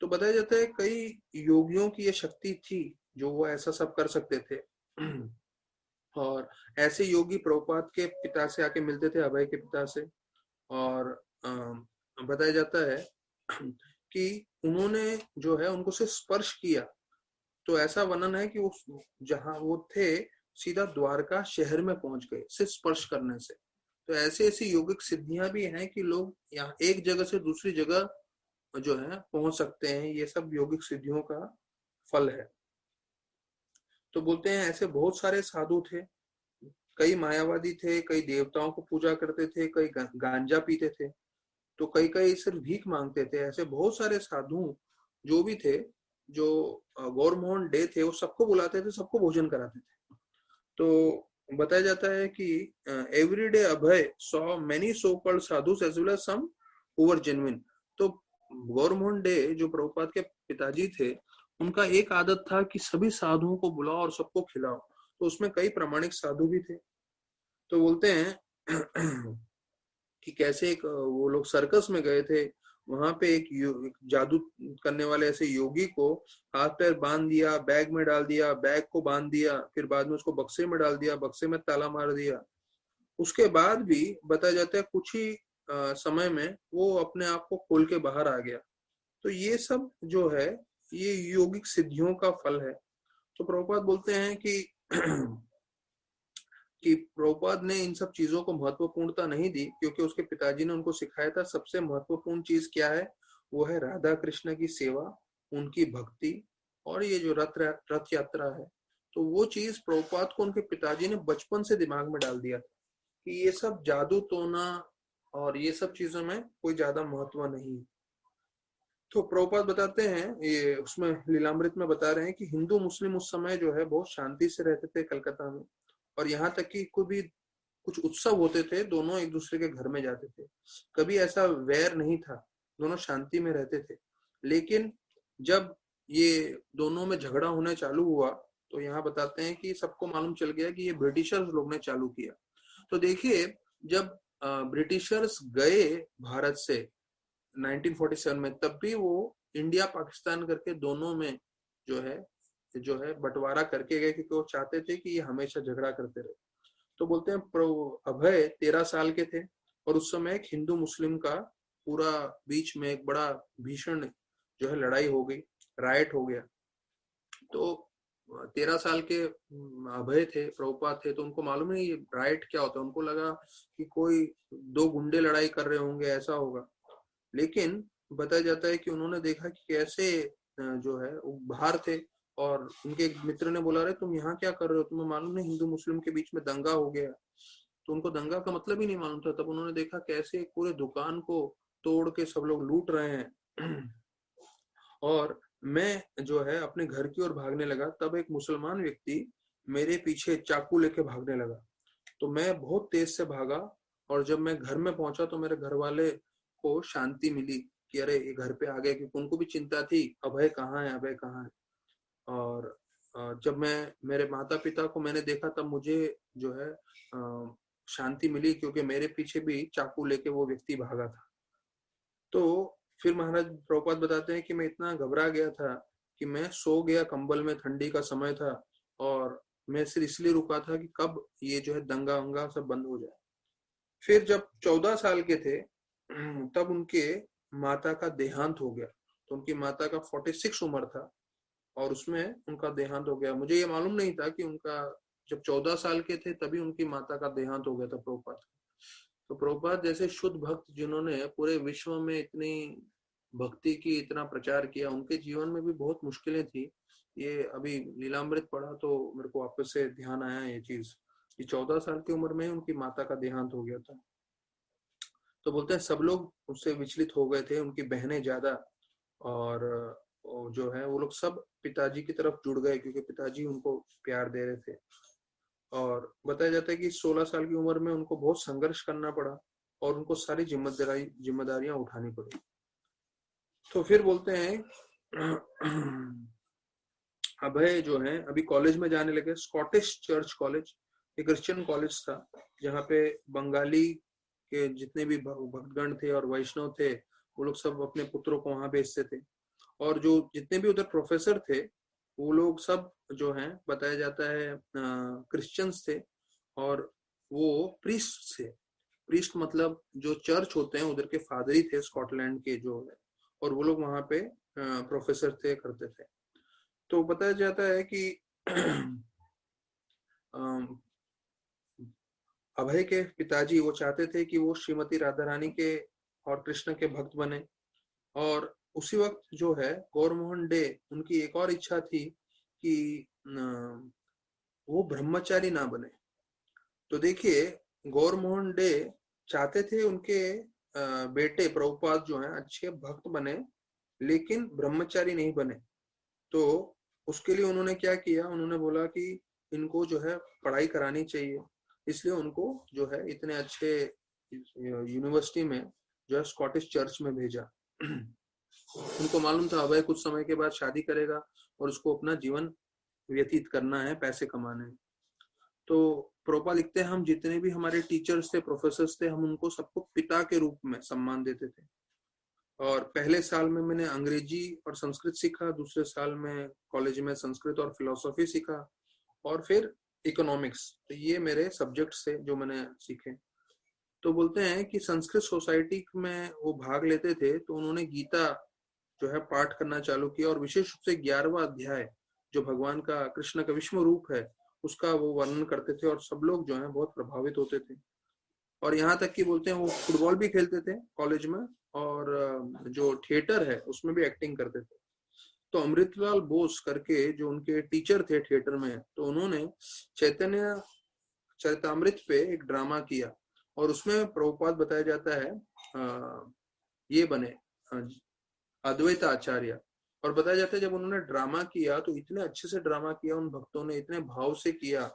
तो बताया जाता है कई योगियों की ये शक्ति थी जो वो ऐसा सब कर सकते थे। और ऐसे योगी प्रभुपाद के पिता से आके मिलते थे, अभय के पिता से। और बताया जाता है कि उन्होंने जो है उनको से स्पर्श किया, तो ऐसा वर्णन है कि उस जहां वो थे सीधा द्वारका शहर में पहुंच गए सिर्फ स्पर्श करने से। तो ऐसे ऐसी योगिक सिद्धियां भी हैं कि लोग यहाँ एक जगह से दूसरी जगह जो है पहुंच सकते हैं। ये सब योगिक सिद्धियों का फल है। तो बोलते हैं ऐसे बहुत सारे साधु थे, कई मायावादी थे, कई देवताओं को पूजा करते थे, कई गांजा पीते थे, तो कई कई सिर्फ भीख मांगते थे। ऐसे बहुत सारे साधु जो भी थे, जो गौरमोहन डे थे, वो सबको बुलाते थे, सबको भोजन कराते थे। तो बताया जाता है कि every day Abhay saw many so called sadhu as well as some who were genuine. तो गौरमोहन डे जो प्रभुपाद के पिताजी थे, उनका एक आदत था कि सभी साधुओं को बुलाओ और सबको खिलाओ। तो उसमें कई प्रामाणिक साधु भी थे। तो बोलते हैं कि कैसे एक वो लोग सर्कस में गए थे, वहां पे एक जादू करने वाले ऐसे योगी को हाथ पैर बांध दिया, बैग में डाल दिया, बैग को बांध दिया, फिर बाद में उसको बक्से में डाल दिया, बक्से में ताला मार दिया। उसके बाद भी बताया जाता है कुछ ही समय में वो अपने आप को खोल के बाहर आ गया। तो ये सब जो है ये योगिक सिद्धियों का फल है। तो प्रभुपाद बोलते हैं कि प्रभुपाद ने इन सब चीजों को महत्वपूर्णता नहीं दी, क्योंकि उसके पिताजी ने उनको सिखाया था सबसे महत्वपूर्ण चीज क्या है, वो है राधा कृष्ण की सेवा, उनकी भक्ति, और ये जो रथ यात्रा है। तो वो चीज प्रभुपाद को उनके पिताजी ने बचपन से दिमाग में डाल दिया था कि ये सब जादू टोना और ये सब चीजों में कोई ज्यादा महत्व नहीं है। तो प्रभुपाद बताते हैं, ये उसमें लीलामृत में बता रहे हैं कि हिंदू मुस्लिम उस समय जो है बहुत शांति से रहते थे कलकत्ता में। और यहाँ तक कि कोई भी कुछ उत्सव होते थे, दोनों एक दूसरे के घर में जाते थे, कभी ऐसा वैर नहीं था, दोनों शांति में रहते थे। लेकिन जब ये दोनों में झगड़ा होने चालू हुआ, तो यहाँ बताते हैं कि सबको मालूम चल गया कि ये ब्रिटिशर्स लोग ने चालू किया। तो देखिए, जब ब्रिटिशर्स गए भारत से 1947 में, तब भी वो इंडिया पाकिस्तान करके दोनों में जो है बंटवारा करके गए, क्योंकि वो चाहते थे कि ये हमेशा झगड़ा करते रहे। तो बोलते हैं अभय 13 साल के थे, और उस समय एक हिंदू मुस्लिम का पूरा बीच में एक बड़ा भीषण जो है लड़ाई हो गई, राइट हो गया। तो 13 साल के अभय थे, प्रभुपाद थे, तो उनको मालूम नहीं राइट क्या होता है। उनको लगा कि कोई दो गुंडे लड़ाई कर रहे होंगे, ऐसा होगा। लेकिन बताया जाता है कि उन्होंने देखा कि कैसे जो है वो बाहर थे, और उनके एक मित्र ने बोला, अरे तुम यहाँ क्या कर रहे हो, तुम्हें मालूम नहीं हिंदू मुस्लिम के बीच में दंगा हो गया। तो उनको दंगा का मतलब ही नहीं मालूम था। तब उन्होंने देखा कैसे पूरे दुकान को तोड़ के सब लोग लूट रहे हैं। और मैं जो है अपने घर की ओर भागने लगा, तब एक मुसलमान व्यक्ति मेरे पीछे चाकू लेके भागने लगा। तो मैं बहुत तेज से भागा, और जब मैं घर में पहुंचा तो मेरे घर वाले को शांति मिली कि अरे ये घर पे आ गए, क्योंकि उनको भी चिंता थी अभय कहाँ है, अभय कहाँ है। और जब मैं मेरे माता पिता को मैंने देखा, तब मुझे जो है शांति मिली, क्योंकि मेरे पीछे भी चाकू लेके वो व्यक्ति भागा था। तो फिर महाराज प्रभुपाद बताते हैं कि मैं इतना घबरा गया था कि मैं सो गया कंबल में, ठंडी का समय था, और मैं सिर्फ इसलिए रुका था कि कब ये जो है दंगा वंगा सब बंद हो जाए। फिर जब 14 साल के थे, तब उनके माता का देहांत हो गया। तो उनकी माता का 46 उम्र था, और उसमें उनका देहांत हो गया। मुझे ये मालूम नहीं था कि उनका जब 14 साल के थे तभी उनकी माता का देहांत हो गया था प्रभुपाद। तो प्रभुपाद जैसे शुद्ध भक्त जिन्होंने पूरे विश्व में इतनी भक्ति की, इतना प्रचार किया, उनके जीवन में भी बहुत मुश्किलें थी। ये अभी लीलामृत पढ़ा तो मेरे को वापस से ध्यान आया ये चीज कि 14 साल की उम्र में उनकी माता का देहांत हो गया था। तो बोलते हैं सब लोग उससे विचलित हो गए थे, उनकी बहनें ज्यादा, और जो है वो लोग सब पिताजी की तरफ जुड़ गए, क्योंकि पिताजी उनको प्यार दे रहे थे। और बताया जाता है कि 16 साल की उम्र में उनको बहुत संघर्ष करना पड़ा, और उनको सारी जिम्मेदारियां उठानी पड़ी। तो फिर बोलते हैं अभय जो है अभी कॉलेज में जाने लगे, स्कॉटिश चर्च कॉलेज, एक क्रिश्चियन कॉलेज था, जहाँ पे बंगाली के जितने भी भक्तगण थे और वैष्णव थे, वो लोग सब अपने पुत्रों को वहां भेजते थे। और जो जितने भी उधर प्रोफेसर थे, वो लोग सब जो हैं बताया जाता है क्रिश्चियंस थे, और वो प्रीस्ट थे। प्रीस्ट मतलब जो चर्च होते हैं उधर के फादरी थे, स्कॉटलैंड के जो है, और वो लोग वहां पे प्रोफेसर थे, करते थे। तो बताया जाता है कि अभय के पिताजी वो चाहते थे कि वो श्रीमती राधा रानी के और कृष्ण के भक्त बने। और उसी वक्त जो है गौर मोहन डे, उनकी एक और इच्छा थी कि वो ब्रह्मचारी ना बने। तो देखिए गौर मोहन डे चाहते थे उनके बेटे प्रभुपाद जो हैं अच्छे भक्त बने, लेकिन ब्रह्मचारी नहीं बने। तो उसके लिए उन्होंने क्या किया, उन्होंने बोला कि इनको जो है पढ़ाई करानी चाहिए, इसलिए उनको जो है इतने अच्छे यूनिवर्सिटी में जो है स्कॉटिश चर्च में भेजा। उनको मालूम था अभय कुछ समय के बाद शादी करेगा और उसको अपना जीवन व्यतीत करना है, पैसे कमाने हैं। तो प्रोपा लिखते हैं, हम जितने भी हमारे टीचर्स थे, प्रोफेसर्स थे, हम उनको सबको पिता के रूप में सम्मान देते थे। और पहले साल में मैंने अंग्रेजी और संस्कृत सीखा, दूसरे साल में कॉलेज में संस्कृत और फिलोसॉफी सीखा, और फिर इकोनॉमिक्स। तो ये मेरे सब्जेक्ट्स थे जो मैंने सीखे। तो बोलते हैं कि संस्कृत सोसाइटी में वो भाग लेते थे, तो उन्होंने गीता जो है पाठ करना चालू किया, और विशेष रूप से 11वां अध्याय जो भगवान का, कृष्ण का विश्व रूप है, उसका वो वर्णन करते थे, और सब लोग जो है बहुत प्रभावित होते थे। और यहाँ तक कि बोलते हैं वो फुटबॉल भी खेलते थे कॉलेज में, और जो थिएटर है उसमें भी एक्टिंग करते थे। तो अमृतलाल बोस करके जो उनके टीचर थे थिएटर में, तो उन्होंने चैतन्य चरितामृत पे एक ड्रामा किया, और उसमें प्रभुपाद बताया जाता है ये बने अद्वैत आचार्य। और बताया जाता है जब उन्होंने ड्रामा किया तो इतने अच्छे से ड्रामा किया, उन भक्तों ने इतने भाव से किया,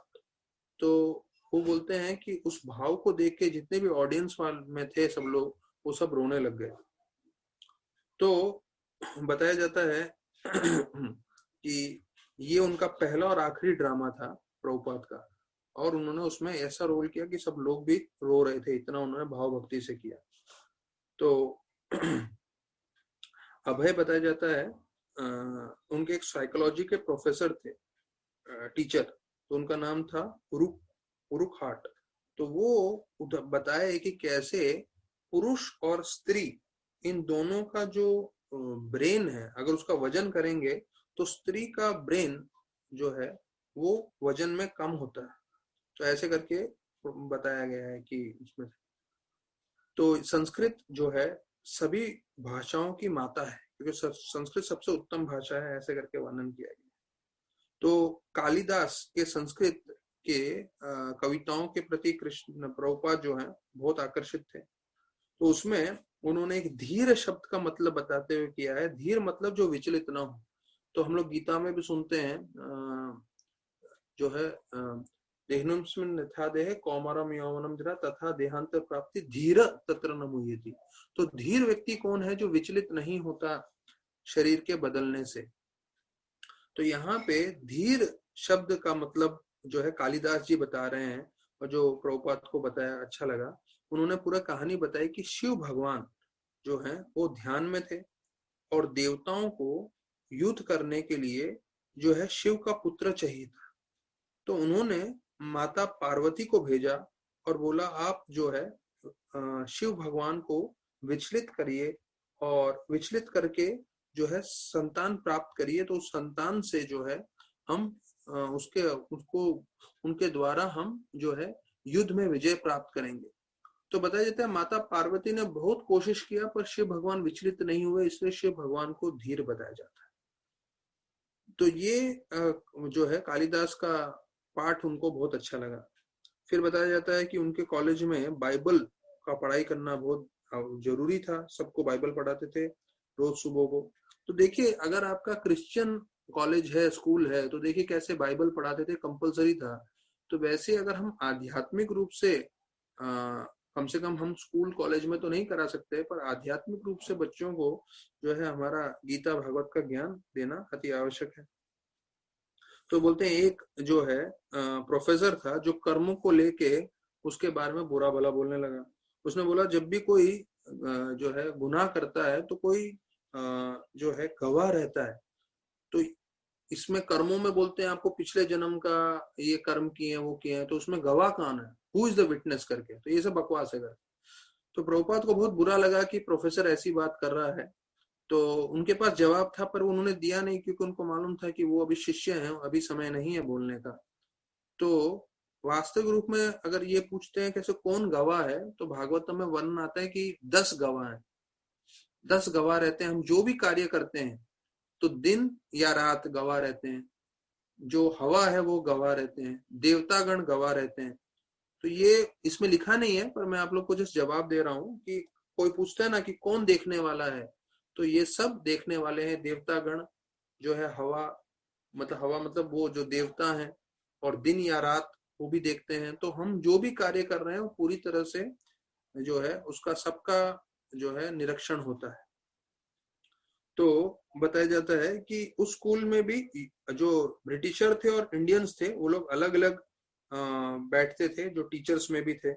तो वो बोलते हैं कि उस भाव को देख के जितने भी ऑडियंस में थे सब लोग, वो सब रोने लग गए। तो बताया जाता है कि ये उनका पहला और आखिरी ड्रामा था प्रभुपाद का, और उन्होंने उसमें ऐसा रोल किया कि सब लोग भी रो रहे थे, इतना उन्होंने भाव भक्ति से किया। तो अभय बताया जाता है उनके एक साइकोलॉजी के प्रोफेसर थे, टीचर, तो उनका नाम था उरुक हार्ट। तो वो बताए कि कैसे पुरुष और स्त्री, इन दोनों का जो ब्रेन है, अगर उसका वजन करेंगे तो स्त्री का ब्रेन जो है वो वजन में कम होता है। तो ऐसे करके बताया गया है कि इसमें, तो संस्कृत जो है सभी भाषाओं की माता है, क्योंकि संस्कृत सबसे उत्तम भाषा है, ऐसे करके वर्णन किया गया। तो कालिदास के संस्कृत के कविताओं के प्रति कृष्ण प्रभुपाद जो है बहुत आकर्षित थे। तो उसमें उन्होंने एक धीर शब्द का मतलब बताते हुए किया है। धीर मतलब जो विचलित ना हो। तो हम लोग गीता में भी सुनते हैं जो है देहनुस्मिन् यथा देहे कौमारम यौवनम जरा तथा देहांतर प्राप्ति धीर तत्र न मुह्यति। तो धीर व्यक्ति कौन है? जो विचलित नहीं होता शरीर के बदलने से। तो यहाँ पे धीर शब्द का मतलब जो है कालिदास जी बता रहे हैं, और जो प्रभुपाद को बताया अच्छा लगा। उन्होंने पूरा कहानी बताई कि शिव भगवान जो है वो ध्यान में थे, और देवताओं को युद्ध करने के लिए जो है शिव का पुत्र चाहिए था। तो उन्होंने माता पार्वती को भेजा और बोला आप जो है शिव भगवान को विचलित करिए, और विचलित करके जो है संतान प्राप्त करिए। तो उस संतान से जो है हम उसको उनके द्वारा हम जो है युद्ध में विजय प्राप्त करेंगे। तो बताया जाता है माता पार्वती ने बहुत कोशिश किया, पर शिव भगवान विचलित नहीं हुए, इसलिए शिव भगवान को धीर बताया जाता है। तो ये जो है कालिदास का पाठ उनको बहुत अच्छा लगा। फिर बताया जाता है कि उनके कॉलेज में बाइबल का पढ़ाई करना बहुत जरूरी था। सबको बाइबल पढ़ाते थे रोज सुबह को। तो देखिए अगर आपका क्रिश्चियन कॉलेज है, स्कूल है, तो देखिए कैसे बाइबल पढ़ाते थे, कंपलसरी था। तो वैसे अगर हम आध्यात्मिक रूप से कम से कम हम स्कूल कॉलेज में तो नहीं करा सकते, पर आध्यात्मिक रूप से बच्चों को जो है हमारा गीता भागवत का ज्ञान देना अति आवश्यक है। तो बोलते हैं एक जो है प्रोफेसर था जो कर्मों को लेके उसके बारे में बुरा भला बोलने लगा। उसने बोला जब भी कोई जो है गुनाह करता है तो कोई जो है गवाह रहता है। तो इसमें कर्मों में बोलते हैं आपको पिछले जन्म का ये कर्म किए हैं वो किए हैं, तो उसमें गवाह कौन है? हु इज द विटनेस करके। तो ये सब बकवास है। तो प्रभुपाद को बहुत बुरा लगा कि प्रोफेसर ऐसी बात कर रहा है। तो उनके पास जवाब था, पर उन्होंने दिया नहीं, क्योंकि उनको मालूम था कि वो अभी शिष्य हैं, अभी समय नहीं है बोलने का। तो वास्तविक रूप में अगर ये पूछते हैं कैसे कौन गवाह है, तो भागवतम में वर्णन आता है कि 10 गवाह हैं। 10 गवाह रहते हैं। हम जो भी कार्य करते हैं तो दिन या रात गवाह रहते हैं। जो हवा है वो गवाह रहते हैं, देवतागण गवाह रहते हैं। तो ये इसमें लिखा नहीं है, पर मैं आप लोग को जस्ट जवाब दे रहा हूँ कि कोई पूछता है ना कि कौन देखने वाला है, तो ये सब देखने वाले हैं। देवतागण जो है हवा मतलब वो जो देवता हैं, और दिन या रात वो भी देखते हैं। तो हम जो भी कार्य कर रहे हैं वो पूरी तरह से जो है उसका सबका जो है निरीक्षण होता है। तो बताया जाता है कि उस स्कूल में भी जो ब्रिटिशर थे और इंडियंस थे वो लोग अलग अलग बैठते थे, जो टीचर्स में भी थे।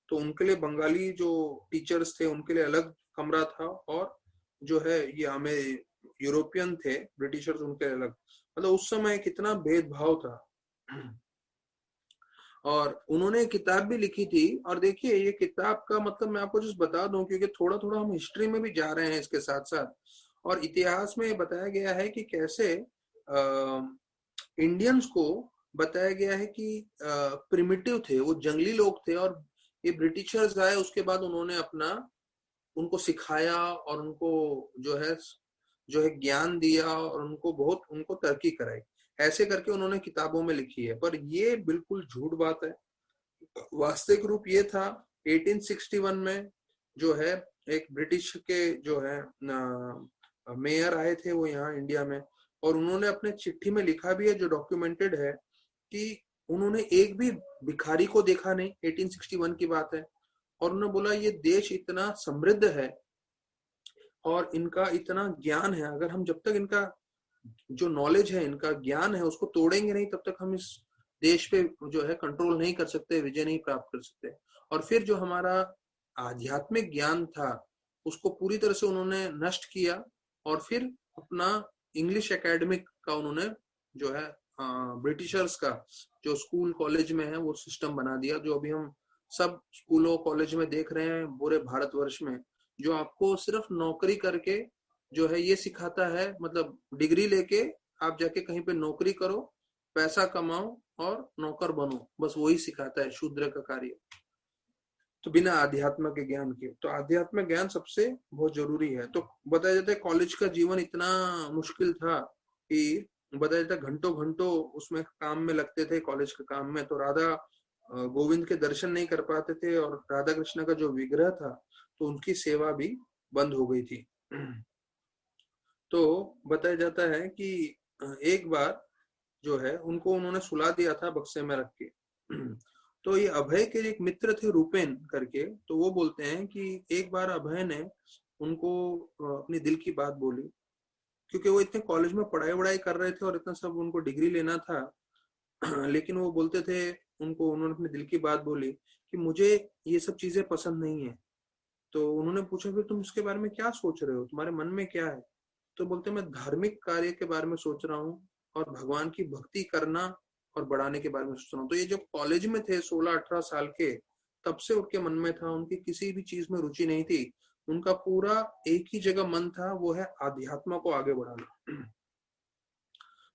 तो उनके लिए बंगाली जो टीचर्स थे उनके लिए अलग कमरा था, और जो है ये हमें यूरोपियन थे ब्रिटिशर्स उनके अलग। मतलब उस समय कितना भेदभाव था। और उन्होंने किताब भी लिखी थी। और देखिए ये किताब का मतलब मैं आपको just बता दूं, क्योंकि थोड़ा थोड़ा हम हिस्ट्री में भी जा रहे हैं इसके साथ साथ। और इतिहास में बताया गया है कि कैसे इंडियंस को बताया गया है कि प्रिमिटिव थे, वो जंगली लोग थे। और ये ब्रिटिशर्स आए उसके बाद उन्होंने अपना उनको सिखाया और उनको जो है ज्ञान दिया, और उनको तरक्की कराई। ऐसे करके उन्होंने किताबों में लिखी है। पर ये बिल्कुल झूठ बात है। वास्तविक रूप ये था 1861 में जो है एक ब्रिटिश के जो है मेयर आए थे वो यहाँ इंडिया में, और उन्होंने अपने चिट्ठी में लिखा भी है, जो डॉक्यूमेंटेड है, कि उन्होंने एक भी भिखारी को देखा नहीं। 1861 की बात है। और उन्होंने बोला ये देश इतना समृद्ध है और इनका इतना ज्ञान है, अगर हम जब तक इनका जो नॉलेज है, इनका ज्ञान है, उसको तोड़ेंगे नहीं, तब तक हम इस देश पे जो है कंट्रोल नहीं कर सकते, विजय नहीं प्राप्त कर सकते। और फिर जो हमारा आध्यात्मिक ज्ञान था उसको पूरी तरह से उन्होंने नष्ट किया, और फिर अपना इंग्लिश एकेडमिक का उन्होंने जो है ब्रिटिशर्स का जो स्कूल कॉलेज में है वो सिस्टम बना दिया, जो अभी हम सब स्कूलों कॉलेज में देख रहे हैं पूरे भारतवर्ष में, जो आपको सिर्फ नौकरी करके जो है ये सिखाता है, मतलब डिग्री लेके आप जाके कहीं पे नौकरी करो पैसा कमाओ और नौकर बनो, बस वही सिखाता है शूद्र का कार्य। तो बिना आध्यात्म के ज्ञान के, तो आध्यात्मिक ज्ञान सबसे बहुत जरूरी है। तो बताया जाता है कॉलेज का जीवन इतना मुश्किल था कि बताया जाता है घंटों घंटों उसमें काम में लगते थे, कॉलेज के काम में। तो राधा गोविंद के दर्शन नहीं कर पाते थे, और राधा कृष्ण का जो विग्रह था तो उनकी सेवा भी बंद हो गई थी। तो बताया जाता है कि एक बार जो है उनको उन्होंने सुला दिया था बक्से में रख के। तो ये अभय के एक मित्र थे रूपेन करके, तो वो बोलते हैं कि एक बार अभय ने उनको अपनी दिल की बात बोली, क्योंकि वो इतने कॉलेज में पढ़ाई वढ़ाई कर रहे थे और इतना सब उनको डिग्री लेना था। लेकिन वो बोलते थे, उनको उन्होंने अपनी दिल की बात बोली कि मुझे ये सब चीजें पसंद नहीं है। तो उन्होंने पूछा फिर तुम इसके बारे में क्या सोच रहे हो, तुम्हारे मन में क्या है? तो बोलते मैं धार्मिक कार्य के बारे में सोच रहा हूँ और भगवान की भक्ति करना और बढ़ाने के बारे में सोच रहा हूँ। तो ये जो कॉलेज में थे 16-18 साल के, तब से उनके मन में था, उनकी किसी भी चीज में रुचि नहीं थी। उनका पूरा एक ही जगह मन था, वो है आध्यात्म को आगे बढ़ाना।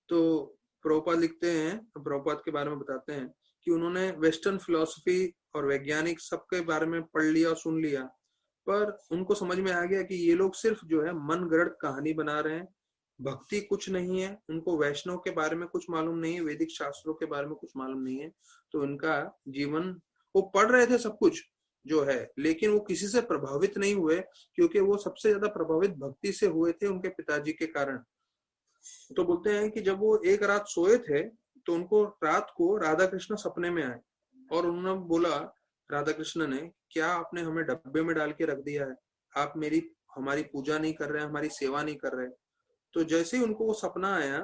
तो प्रभुपाद लिखते हैं, प्रभुपाद के बारे में बताते हैं कि उन्होंने वेस्टर्न फिलॉसफी और वैज्ञानिक सबके बारे में पढ़ लिया, सुन लिया, पर उनको समझ में आ गया कि ये लोग सिर्फ जो है मन गढ़ंत कहानी बना रहे हैं, भक्ति कुछ नहीं है। उनको वैष्णव के बारे में कुछ मालूम नहीं है, वैदिक शास्त्रों के बारे में कुछ मालूम नहीं है। तो उनका जीवन, वो पढ़ रहे थे सब कुछ जो है, लेकिन वो किसी से प्रभावित नहीं हुए, क्योंकि वो सबसे ज्यादा प्रभावित भक्ति से हुए थे उनके पिताजी के कारण। तो बोलते हैं कि जब वो एक रात सोए थे तो उनको रात को राधा कृष्ण सपने में आए, और उन्होंने बोला राधा कृष्ण ने, क्या आपने हमें डब्बे में डाल के रख दिया है? आप हमारी पूजा नहीं कर रहे हैं, हमारी सेवा नहीं कर रहे। तो जैसे ही उनको वो सपना आया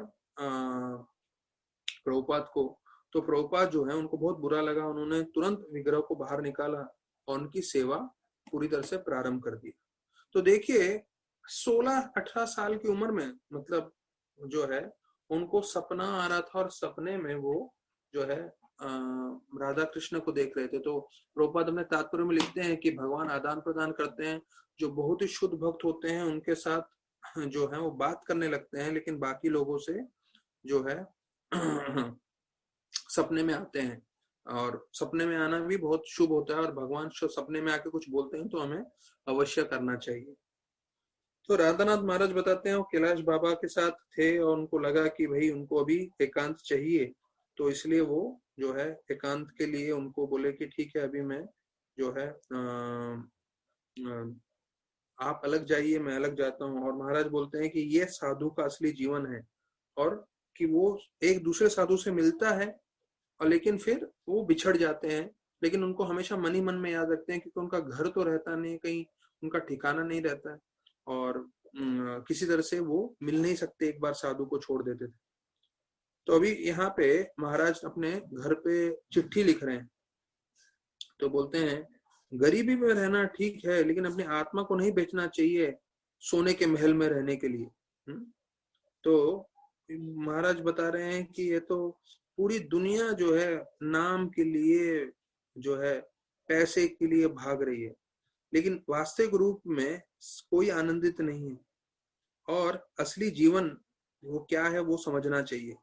प्रभुपाद को, तो प्रभुपाद जो है उनको बहुत बुरा लगा। उन्होंने तुरंत विग्रह को बाहर निकाला और उनकी सेवा पूरी तरह से प्रारंभ कर दी। तो देखिए 16-18 साल की उम्र में, मतलब जो है उनको सपना आ रहा था, और सपने में वो जो है राधा कृष्ण को देख रहे थे। तो प्रभुपाद अपने तात्पर्य में लिखते हैं कि भगवान आदान प्रदान करते हैं, जो बहुत ही शुद्ध भक्त होते हैं उनके साथ जो है वो बात करने लगते हैं, लेकिन बाकी लोगों से जो है सपने में आते हैं। और सपने में आना भी बहुत शुभ होता है, और भगवान सपने में आके कुछ बोलते हैं तो हमें अवश्य करना चाहिए। तो राधानाथ महाराज बताते हैं वो कैलाश बाबा के साथ थे, और उनको लगा कि भाई उनको अभी एकांत चाहिए, तो इसलिए वो जो है एकांत के लिए उनको बोले कि ठीक है अभी मैं जो है आप अलग जाइए, मैं अलग जाता हूँ। और महाराज बोलते हैं कि ये साधु का असली जीवन है, और कि वो एक दूसरे साधु से मिलता है, और लेकिन फिर वो बिछड़ जाते हैं, लेकिन उनको हमेशा मन ही मन में याद रखते हैं, क्योंकि उनका घर तो रहता नहीं, कहीं उनका ठिकाना नहीं रहता है, और किसी तरह से वो मिल नहीं सकते, एक बार साधु को छोड़ देते थे। तो अभी यहाँ पे महाराज अपने घर पे चिट्ठी लिख रहे हैं, तो बोलते हैं गरीबी में रहना ठीक है, लेकिन अपनी आत्मा को नहीं बेचना चाहिए सोने के महल में रहने के लिए। तो महाराज बता रहे हैं कि ये तो पूरी दुनिया जो है नाम के लिए, जो है पैसे के लिए भाग रही है, लेकिन वास्तविक रूप में कोई आनंदित नहीं है, और असली जीवन वो क्या है वो समझना चाहिए।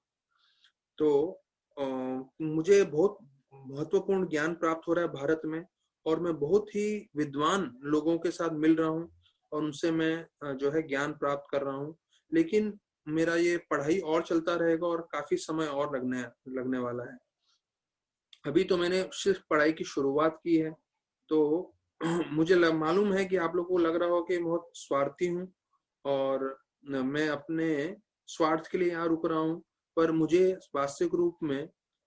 तो मुझे बहुत महत्वपूर्ण ज्ञान प्राप्त हो रहा है भारत में, और मैं बहुत ही विद्वान लोगों के साथ मिल रहा हूँ, और उनसे मैं जो है ज्ञान प्राप्त कर रहा हूँ। लेकिन मेरा ये पढ़ाई और चलता रहेगा, और काफी समय और लगने वाला है। अभी तो मैंने सिर्फ पढ़ाई की शुरुआत की है। तो मुझे मालूम है कि आप लोगों को लग रहा हो कि बहुत स्वार्थी हूँ, और मैं अपने स्वार्थ के लिए यहाँ रुक रहा हूँ, पर मुझे वास्तविक रूप में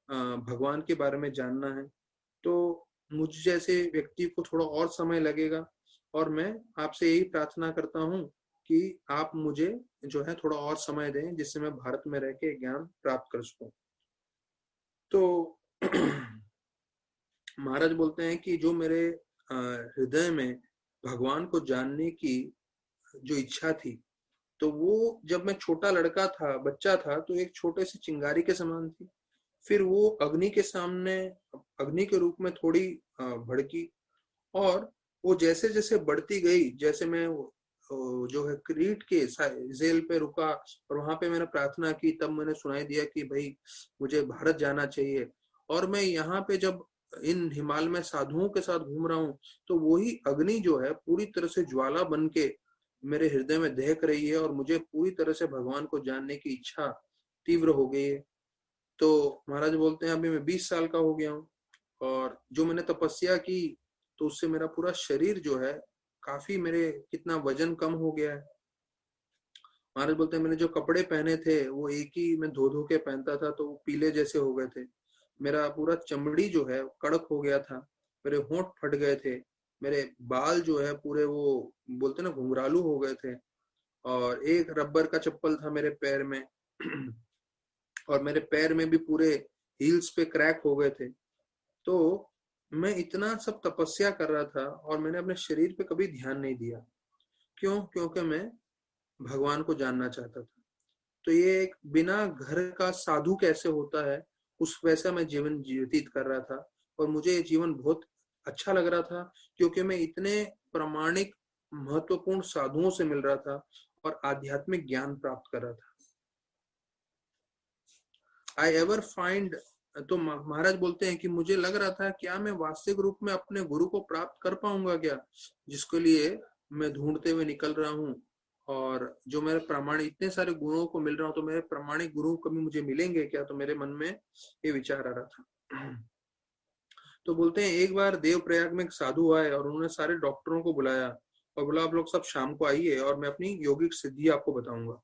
भगवान के बारे में जानना है। तो मुझ जैसे व्यक्ति को थोड़ा और समय लगेगा, और मैं आपसे यही प्रार्थना करता हूँ कि आप मुझे जो है थोड़ा और समय दें, जिससे मैं भारत में रह के ज्ञान प्राप्त कर सकूं। तो महाराज बोलते हैं कि जो मेरे हृदय में भगवान को जानने की जो इच्छा थी, तो वो जब मैं छोटा लड़का था, बच्चा था, तो एक छोटे से चिंगारी के समान थी। फिर वो अग्नि के सामने अग्नि के रूप में थोड़ी भड़की, और वो जैसे जैसे बढ़ती गई, जैसे मैं जो है क्रीट के जेल पे रुका और वहां पे मैंने प्रार्थना की, तब मैंने सुनाई दिया कि भाई मुझे भारत जाना चाहिए। और मैं यहाँ पे जब इन हिमालय में साधुओं के साथ घूम रहा हूँ तो वही अग्नि जो है पूरी तरह से ज्वाला बन के मेरे हृदय में दहक रही है और मुझे पूरी तरह से भगवान को जानने की इच्छा तीव्र हो गई है। तो महाराज बोलते हैं अभी मैं 20 साल का हो गया हूँ और जो मैंने तपस्या की तो उससे मेरा पूरा शरीर जो है काफी, मेरे कितना वजन कम हो गया है। महाराज बोलते हैं मैंने जो कपड़े पहने थे वो एक ही मैं धो धो के पहनता था तो वो पीले जैसे हो गए थे। मेरा पूरा चमड़ी जो है कड़क हो गया था, मेरे होंठ फट गए थे, मेरे बाल जो है पूरे वो बोलते ना घुंघरालू हो गए थे, और एक रबर का चप्पल था मेरे पैर में और मेरे पैर में भी पूरे हील्स पे क्रैक हो गए थे। तो मैं इतना सब तपस्या कर रहा था और मैंने अपने शरीर पे कभी ध्यान नहीं दिया। क्यों? क्योंकि मैं भगवान को जानना चाहता था। तो ये एक बिना घर का साधु कैसे होता है उस वैसा मैं जीवन व्यतीत कर रहा था और मुझे ये जीवन बहुत अच्छा लग रहा था क्योंकि मैं इतने प्रामाणिक महत्वपूर्ण साधुओं से मिल रहा था और आध्यात्मिक ज्ञान प्राप्त कर रहा था। आई एवर फाइंड, तो महाराज बोलते हैं कि मुझे लग रहा था क्या मैं वास्तविक रूप में अपने गुरु को प्राप्त कर पाऊंगा क्या, जिसके लिए मैं ढूंढते हुए निकल रहा हूँ। और जो मेरे प्रामाणिक इतने सारे गुरुओं को मिल रहा हूँ तो मेरे प्रामाणिक गुरु कभी मुझे मिलेंगे क्या, तो मेरे मन में ये विचार आ रहा था। तो बोलते हैं एक बार देवप्रयाग में एक साधु आए और उन्होंने सारे डॉक्टरों को बुलाया और बोला आप लोग सब शाम को आइए और मैं अपनी यौगिक सिद्धि आपको बताऊंगा।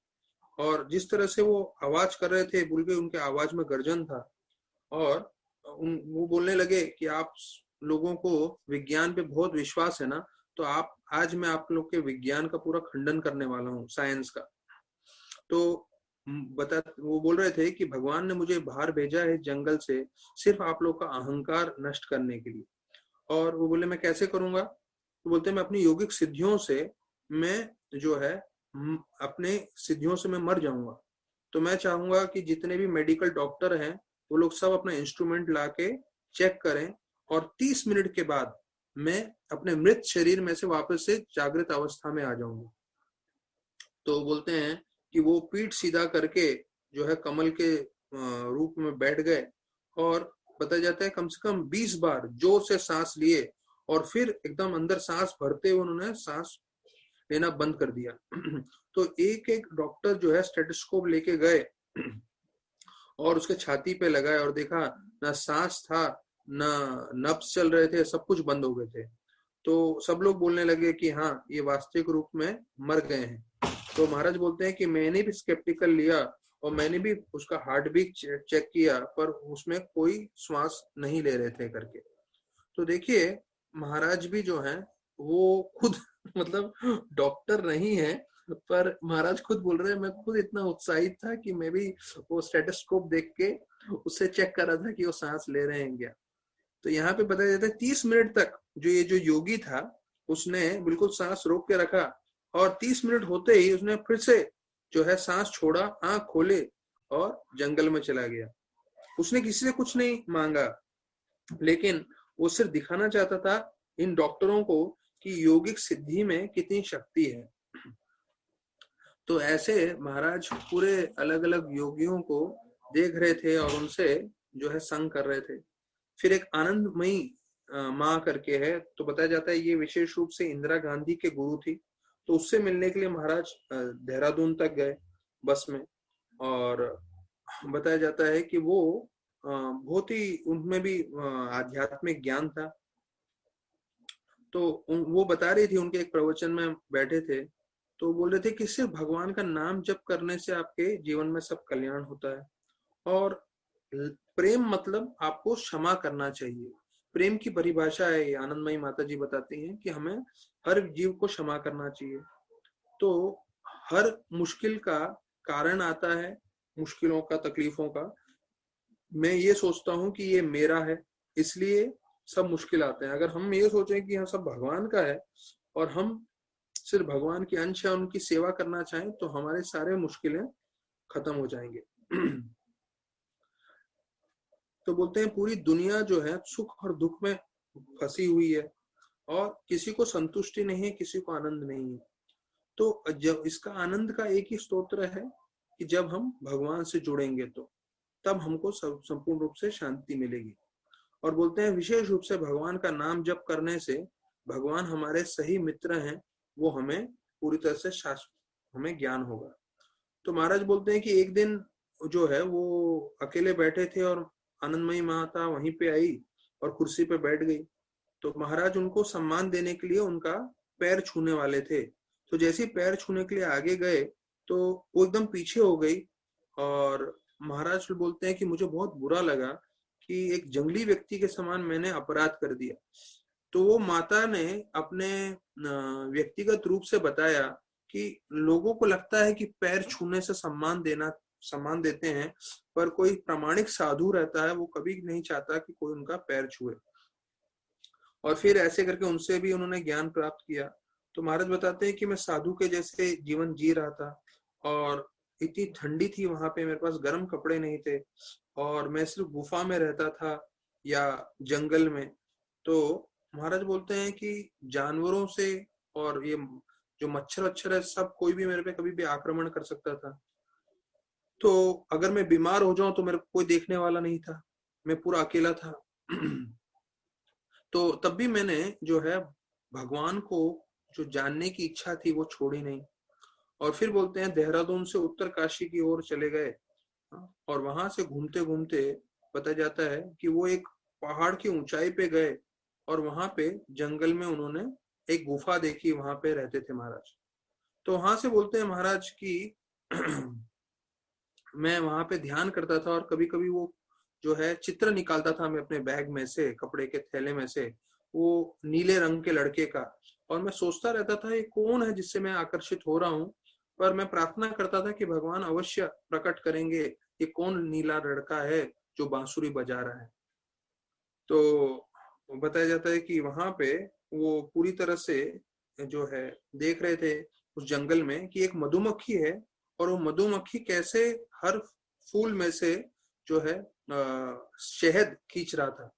और जिस तरह से वो आवाज कर रहे थे, बोल के उनके आवाज में गर्जन था और वो बोलने लगे कि आप लोगों को विज्ञान पे बहुत विश्वास है ना, तो आप आज मैं आप लोग के विज्ञान का पूरा खंडन करने वाला हूँ, साइंस का। तो वो बोल रहे थे कि भगवान ने मुझे बाहर भेजा है जंगल से सिर्फ आप लोग का अहंकार नष्ट करने के लिए। और वो बोले मैं कैसे करूंगा? तो बोलते मैं अपनी यौगिक सिद्धियों से मैं जो है अपने सिद्धियों से मैं मर जाऊंगा। तो मैं चाहूंगा कि जितने भी मेडिकल डॉक्टर हैं वो लोग सब अपना इंस्ट्रूमेंट लाके चेक करें और 30 मिनट के बाद मैं अपने मृत शरीर में से वापस से जागृत अवस्था में आ जाऊंगा। तो बोलते हैं कि वो पीठ सीधा करके जो है कमल के रूप में बैठ गए और बताया जाता है कम से कम 20 बार जोर से सांस लिए और फिर एकदम अंदर सांस भरते हुए उन्होंने सांस लेना बंद कर दिया। तो एक एक डॉक्टर जो है स्टेथोस्कोप लेके गए और उसके छाती पे लगाए और देखा ना सांस था ना नब्ज चल रहे थे, सब कुछ बंद हो गए थे। तो सब लोग बोलने लगे कि हाँ ये वास्तविक रूप में मर गए हैं। तो महाराज बोलते हैं कि मैंने भी स्केप्टिकल लिया और मैंने भी उसका हार्ट बीट चेक किया पर उसमें कोई श्वास नहीं ले रहे थे करके। तो देखिए महाराज भी जो है वो खुद मतलब डॉक्टर नहीं है पर महाराज खुद बोल रहे हैं मैं खुद इतना उत्साहित था कि मैं भी वो स्टेथोस्कोप देख के उससे चेक कर रहा था कि वो सांस ले रहे हैं क्या। तो यहाँ पे बताया जाता है 30 मिनट तक जो योगी था उसने बिल्कुल सांस रोक के रखा और 30 मिनट होते ही उसने फिर से जो है सांस छोड़ा, आंख खोले और जंगल में चला गया। उसने किसी से कुछ नहीं मांगा लेकिन वो सिर्फ दिखाना चाहता था इन डॉक्टरों को कि योगिक सिद्धि में कितनी शक्ति है। तो ऐसे महाराज पूरे अलग अलग योगियों को देख रहे थे और उनसे जो है संग कर रहे थे। फिर एक आनंदमयी माँ करके है, तो बताया जाता है ये विशेष रूप से इंदिरा गांधी के गुरु थी। तो उससे मिलने के लिए महाराज देहरादून तक गए बस में और बताया जाता है कि वो बहुत ही उनमें भी आध्यात्मिक ज्ञान था। तो वो बता रही थी, उनके एक प्रवचन में बैठे थे तो बोल रहे थे कि सिर्फ भगवान का नाम जप करने से आपके जीवन में सब कल्याण होता है और प्रेम मतलब आपको क्षमा करना चाहिए। प्रेम की परिभाषा है ये आनंदमयी माता जी बताती हैं कि हमें हर जीव को क्षमा करना चाहिए। तो हर मुश्किल का कारण आता है, मुश्किलों का, तकलीफों का। मैं ये सोचता हूँ कि ये मेरा है इसलिए सब मुश्किल आते हैं। अगर हम ये सोचें कि हाँ सब भगवान का है और हम सिर्फ भगवान के अंश है उनकी सेवा करना चाहें तो हमारे सारे मुश्किलें खत्म हो जाएंगे। तो बोलते हैं पूरी दुनिया जो है सुख और दुख में फंसी हुई है और किसी को संतुष्टि नहीं है, किसी को आनंद नहीं है। तो जब इसका आनंद का एक ही स्तोत्र है कि जब हम भगवान से जुड़ेंगे तो तब हमको संपूर्ण रूप से शांति मिलेगी। और बोलते हैं विशेष रूप से भगवान का नाम जप करने से भगवान हमारे सही मित्र हैं, वो हमें पूरी तरह से हमें ज्ञान होगा। तो महाराज बोलते हैं कि एक दिन जो है वो अकेले बैठे थे और आनंदमयी माता वहीं पे आई और कुर्सी पे बैठ गई। तो महाराज उनको सम्मान देने के लिए उनका पैर छूने वाले थे। तो जैसे ही पैर छूने के लिए आगे गए तो वो एकदम पीछे हो गई। और महाराज बोलते हैं कि मुझे बहुत बुरा लगा कि एक जंगली व्यक्ति के समान मैंने अपराध कर दिया। तो वो माता ने अपने व्यक्तिगत रूप से बताया कि लोगों को लगता है कि पैर छूने से सम्मान देते हैं, पर कोई प्रामाणिक साधु रहता है वो कभी नहीं चाहता कि कोई उनका पैर छुए। और फिर ऐसे करके उनसे भी उन्होंने ज्ञान प्राप्त किया। तो महाराज बताते हैं कि मैं साधु के जैसे जीवन जी रहा था और इतनी ठंडी थी वहां पे, मेरे पास गर्म कपड़े नहीं थे और मैं सिर्फ गुफा में रहता था या जंगल में। तो महाराज बोलते हैं कि जानवरों से और ये जो मच्छर वच्छर है सब कोई भी मेरे पे कभी भी आक्रमण कर सकता था। तो अगर मैं बीमार हो जाऊं तो मेरे को कोई देखने वाला नहीं था, मैं पूरा अकेला था। तो तब भी मैंने जो है भगवान को जो जानने की इच्छा थी वो छोड़ी नहीं। और फिर बोलते हैं देहरादून से उत्तरकाशी की ओर चले गए और वहां से घूमते घूमते पता जाता है कि वो एक पहाड़ की ऊंचाई पे गए और वहां पे जंगल में उन्होंने एक गुफा देखी, वहां पे रहते थे महाराज। तो वहां से बोलते हैं महाराज की मैं वहां पे ध्यान करता था और कभी कभी वो जो है चित्र निकालता था मैं अपने बैग में से, कपड़े के थैले में से, वो नीले रंग के लड़के का। और मैं सोचता रहता था ये कौन है जिससे मैं आकर्षित हो रहा हूँ। पर मैं प्रार्थना करता था कि भगवान अवश्य प्रकट करेंगे ये कौन नीला लड़का है जो बांसुरी बजा रहा है। तो बताया जाता है कि वहां पे वो पूरी तरह से जो है देख रहे थे उस जंगल में कि एक मधुमक्खी है और वो मधुमक्खी कैसे हर फूल में से जो है शहद खींच रहा था।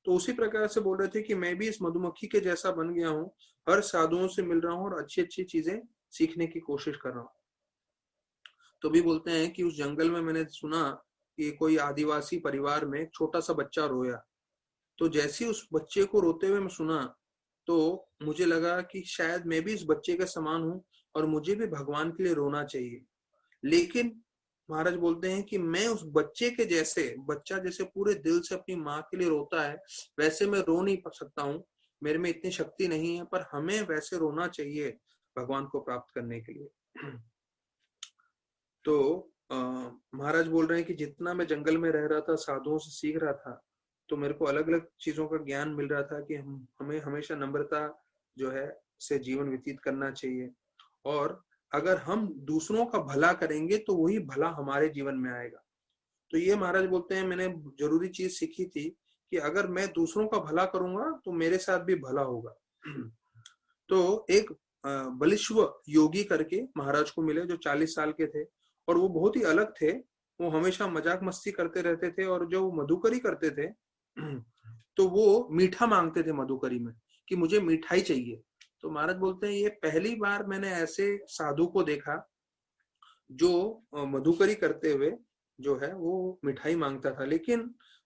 तो उसी प्रकार से बोल रहे थे कि मैं भी इस मधुमक्खी के जैसा बन गया हूँ, हर साधुओं से मिल रहा हूँ और अच्छी अच्छी चीजें सीखने की कोशिश कर रहा हूँ। तो भी बोलते हैं कि उस जंगल में मैंने सुना कि कोई आदिवासी परिवार में एक छोटा सा बच्चा रोया। तो जैसे ही उस बच्चे को रोते हुए मैं सुना तो मुझे लगा कि शायद मैं भी इस बच्चे के समान हूं और मुझे भी भगवान के लिए रोना चाहिए। लेकिन महाराज बोलते हैं कि मैं उस बच्चे के जैसे, बच्चा जैसे पूरे दिल से अपनी माँ के लिए रोता है वैसे मैं रो नहीं सकता हूँ, मेरे में इतनी शक्ति नहीं है, पर हमें वैसे रोना चाहिए भगवान को प्राप्त करने के लिए। तो महाराज बोल रहे हैं कि जितना मैं जंगल में रह रहा था, साधुओं से सीख रहा था, तो मेरे को अलग अलग चीजों का ज्ञान मिल रहा था कि हमें हमेशा नम्रता जो है से जीवन व्यतीत करना चाहिए। और अगर हम दूसरों का भला करेंगे तो वही भला हमारे जीवन में आएगा। तो ये महाराज बोलते हैं मैंने जरूरी चीज सीखी थी कि अगर मैं दूसरों का भला करूंगा तो मेरे साथ भी भला होगा। तो एक बलिश्व योगी करके महाराज को मिले जो 40 साल के थे और वो बहुत ही अलग थे। वो हमेशा मजाक मस्ती करते रहते थे और जो मधुकरी करते थे तो वो मीठा मांगते थे मधुकरी में कि मुझे मिठाई चाहिए। तो महाराज बोलते हैं ये पहली बार मैंने ऐसे साधु को देखा जो मधुकरी करते हुए जो है वो मिठाई मांगता था। लेकिन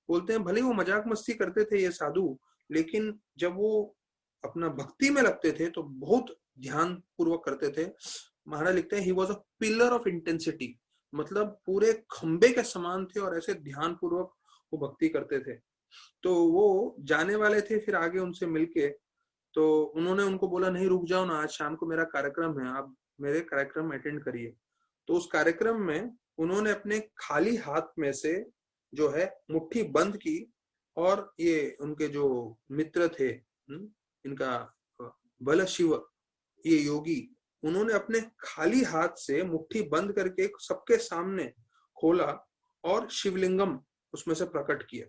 बोलते हैं भले वो मजाक मस्ती करते थे ये साधु, लेकिन जब वो अपना भक्ति में लगते थे तो बहुत ध्यान पूर्वक करते थे। महाराज लिखते हैं he was a pillar of intensity, मतलब पूरे खंबे के समान थे और ऐसे ध्यान पूर्वक वो भक्ति करते थे। तो वो जाने वाले थे फिर आगे उनसे मिलके, तो उन्होंने उनको बोला नहीं रुक जाओ ना, आज शाम को मेरा कार्यक्रम है, आप मेरे कार्यक्रम अटेंड करिए। तो उस कार्यक्रम में उन्होंने अपने खाली हाथ में से जो है मुट्ठी बंद की और ये उनके जो मित्र थे इनका बल शिव, ये योगी, उन्होंने अपने खाली हाथ से मुट्ठी बंद करके सबके सामने खोला और शिवलिंगम उसमें से प्रकट किया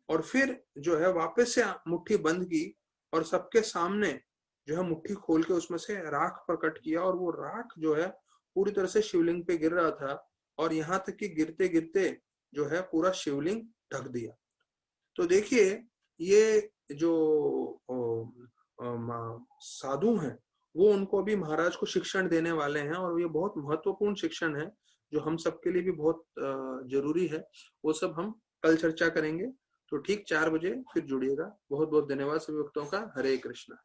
और फिर जो है वापस से मुट्ठी बंद की और सबके सामने जो है मुट्ठी खोल के उसमें से राख प्रकट किया और वो राख जो है पूरी तरह से शिवलिंग पे गिर रहा था और यहाँ तक कि गिरते गिरते जो है पूरा शिवलिंग ढक दिया। तो देखिए ये जो साधु हैं वो उनको अभी महाराज को शिक्षण देने वाले हैं, और ये बहुत महत्वपूर्ण शिक्षण है जो हम सबके लिए भी बहुत जरूरी है। वो सब हम कल चर्चा करेंगे। तो ठीक 4 बजे फिर जुड़िएगा। बहुत बहुत धन्यवाद सभी भक्तों का। हरे कृष्णा।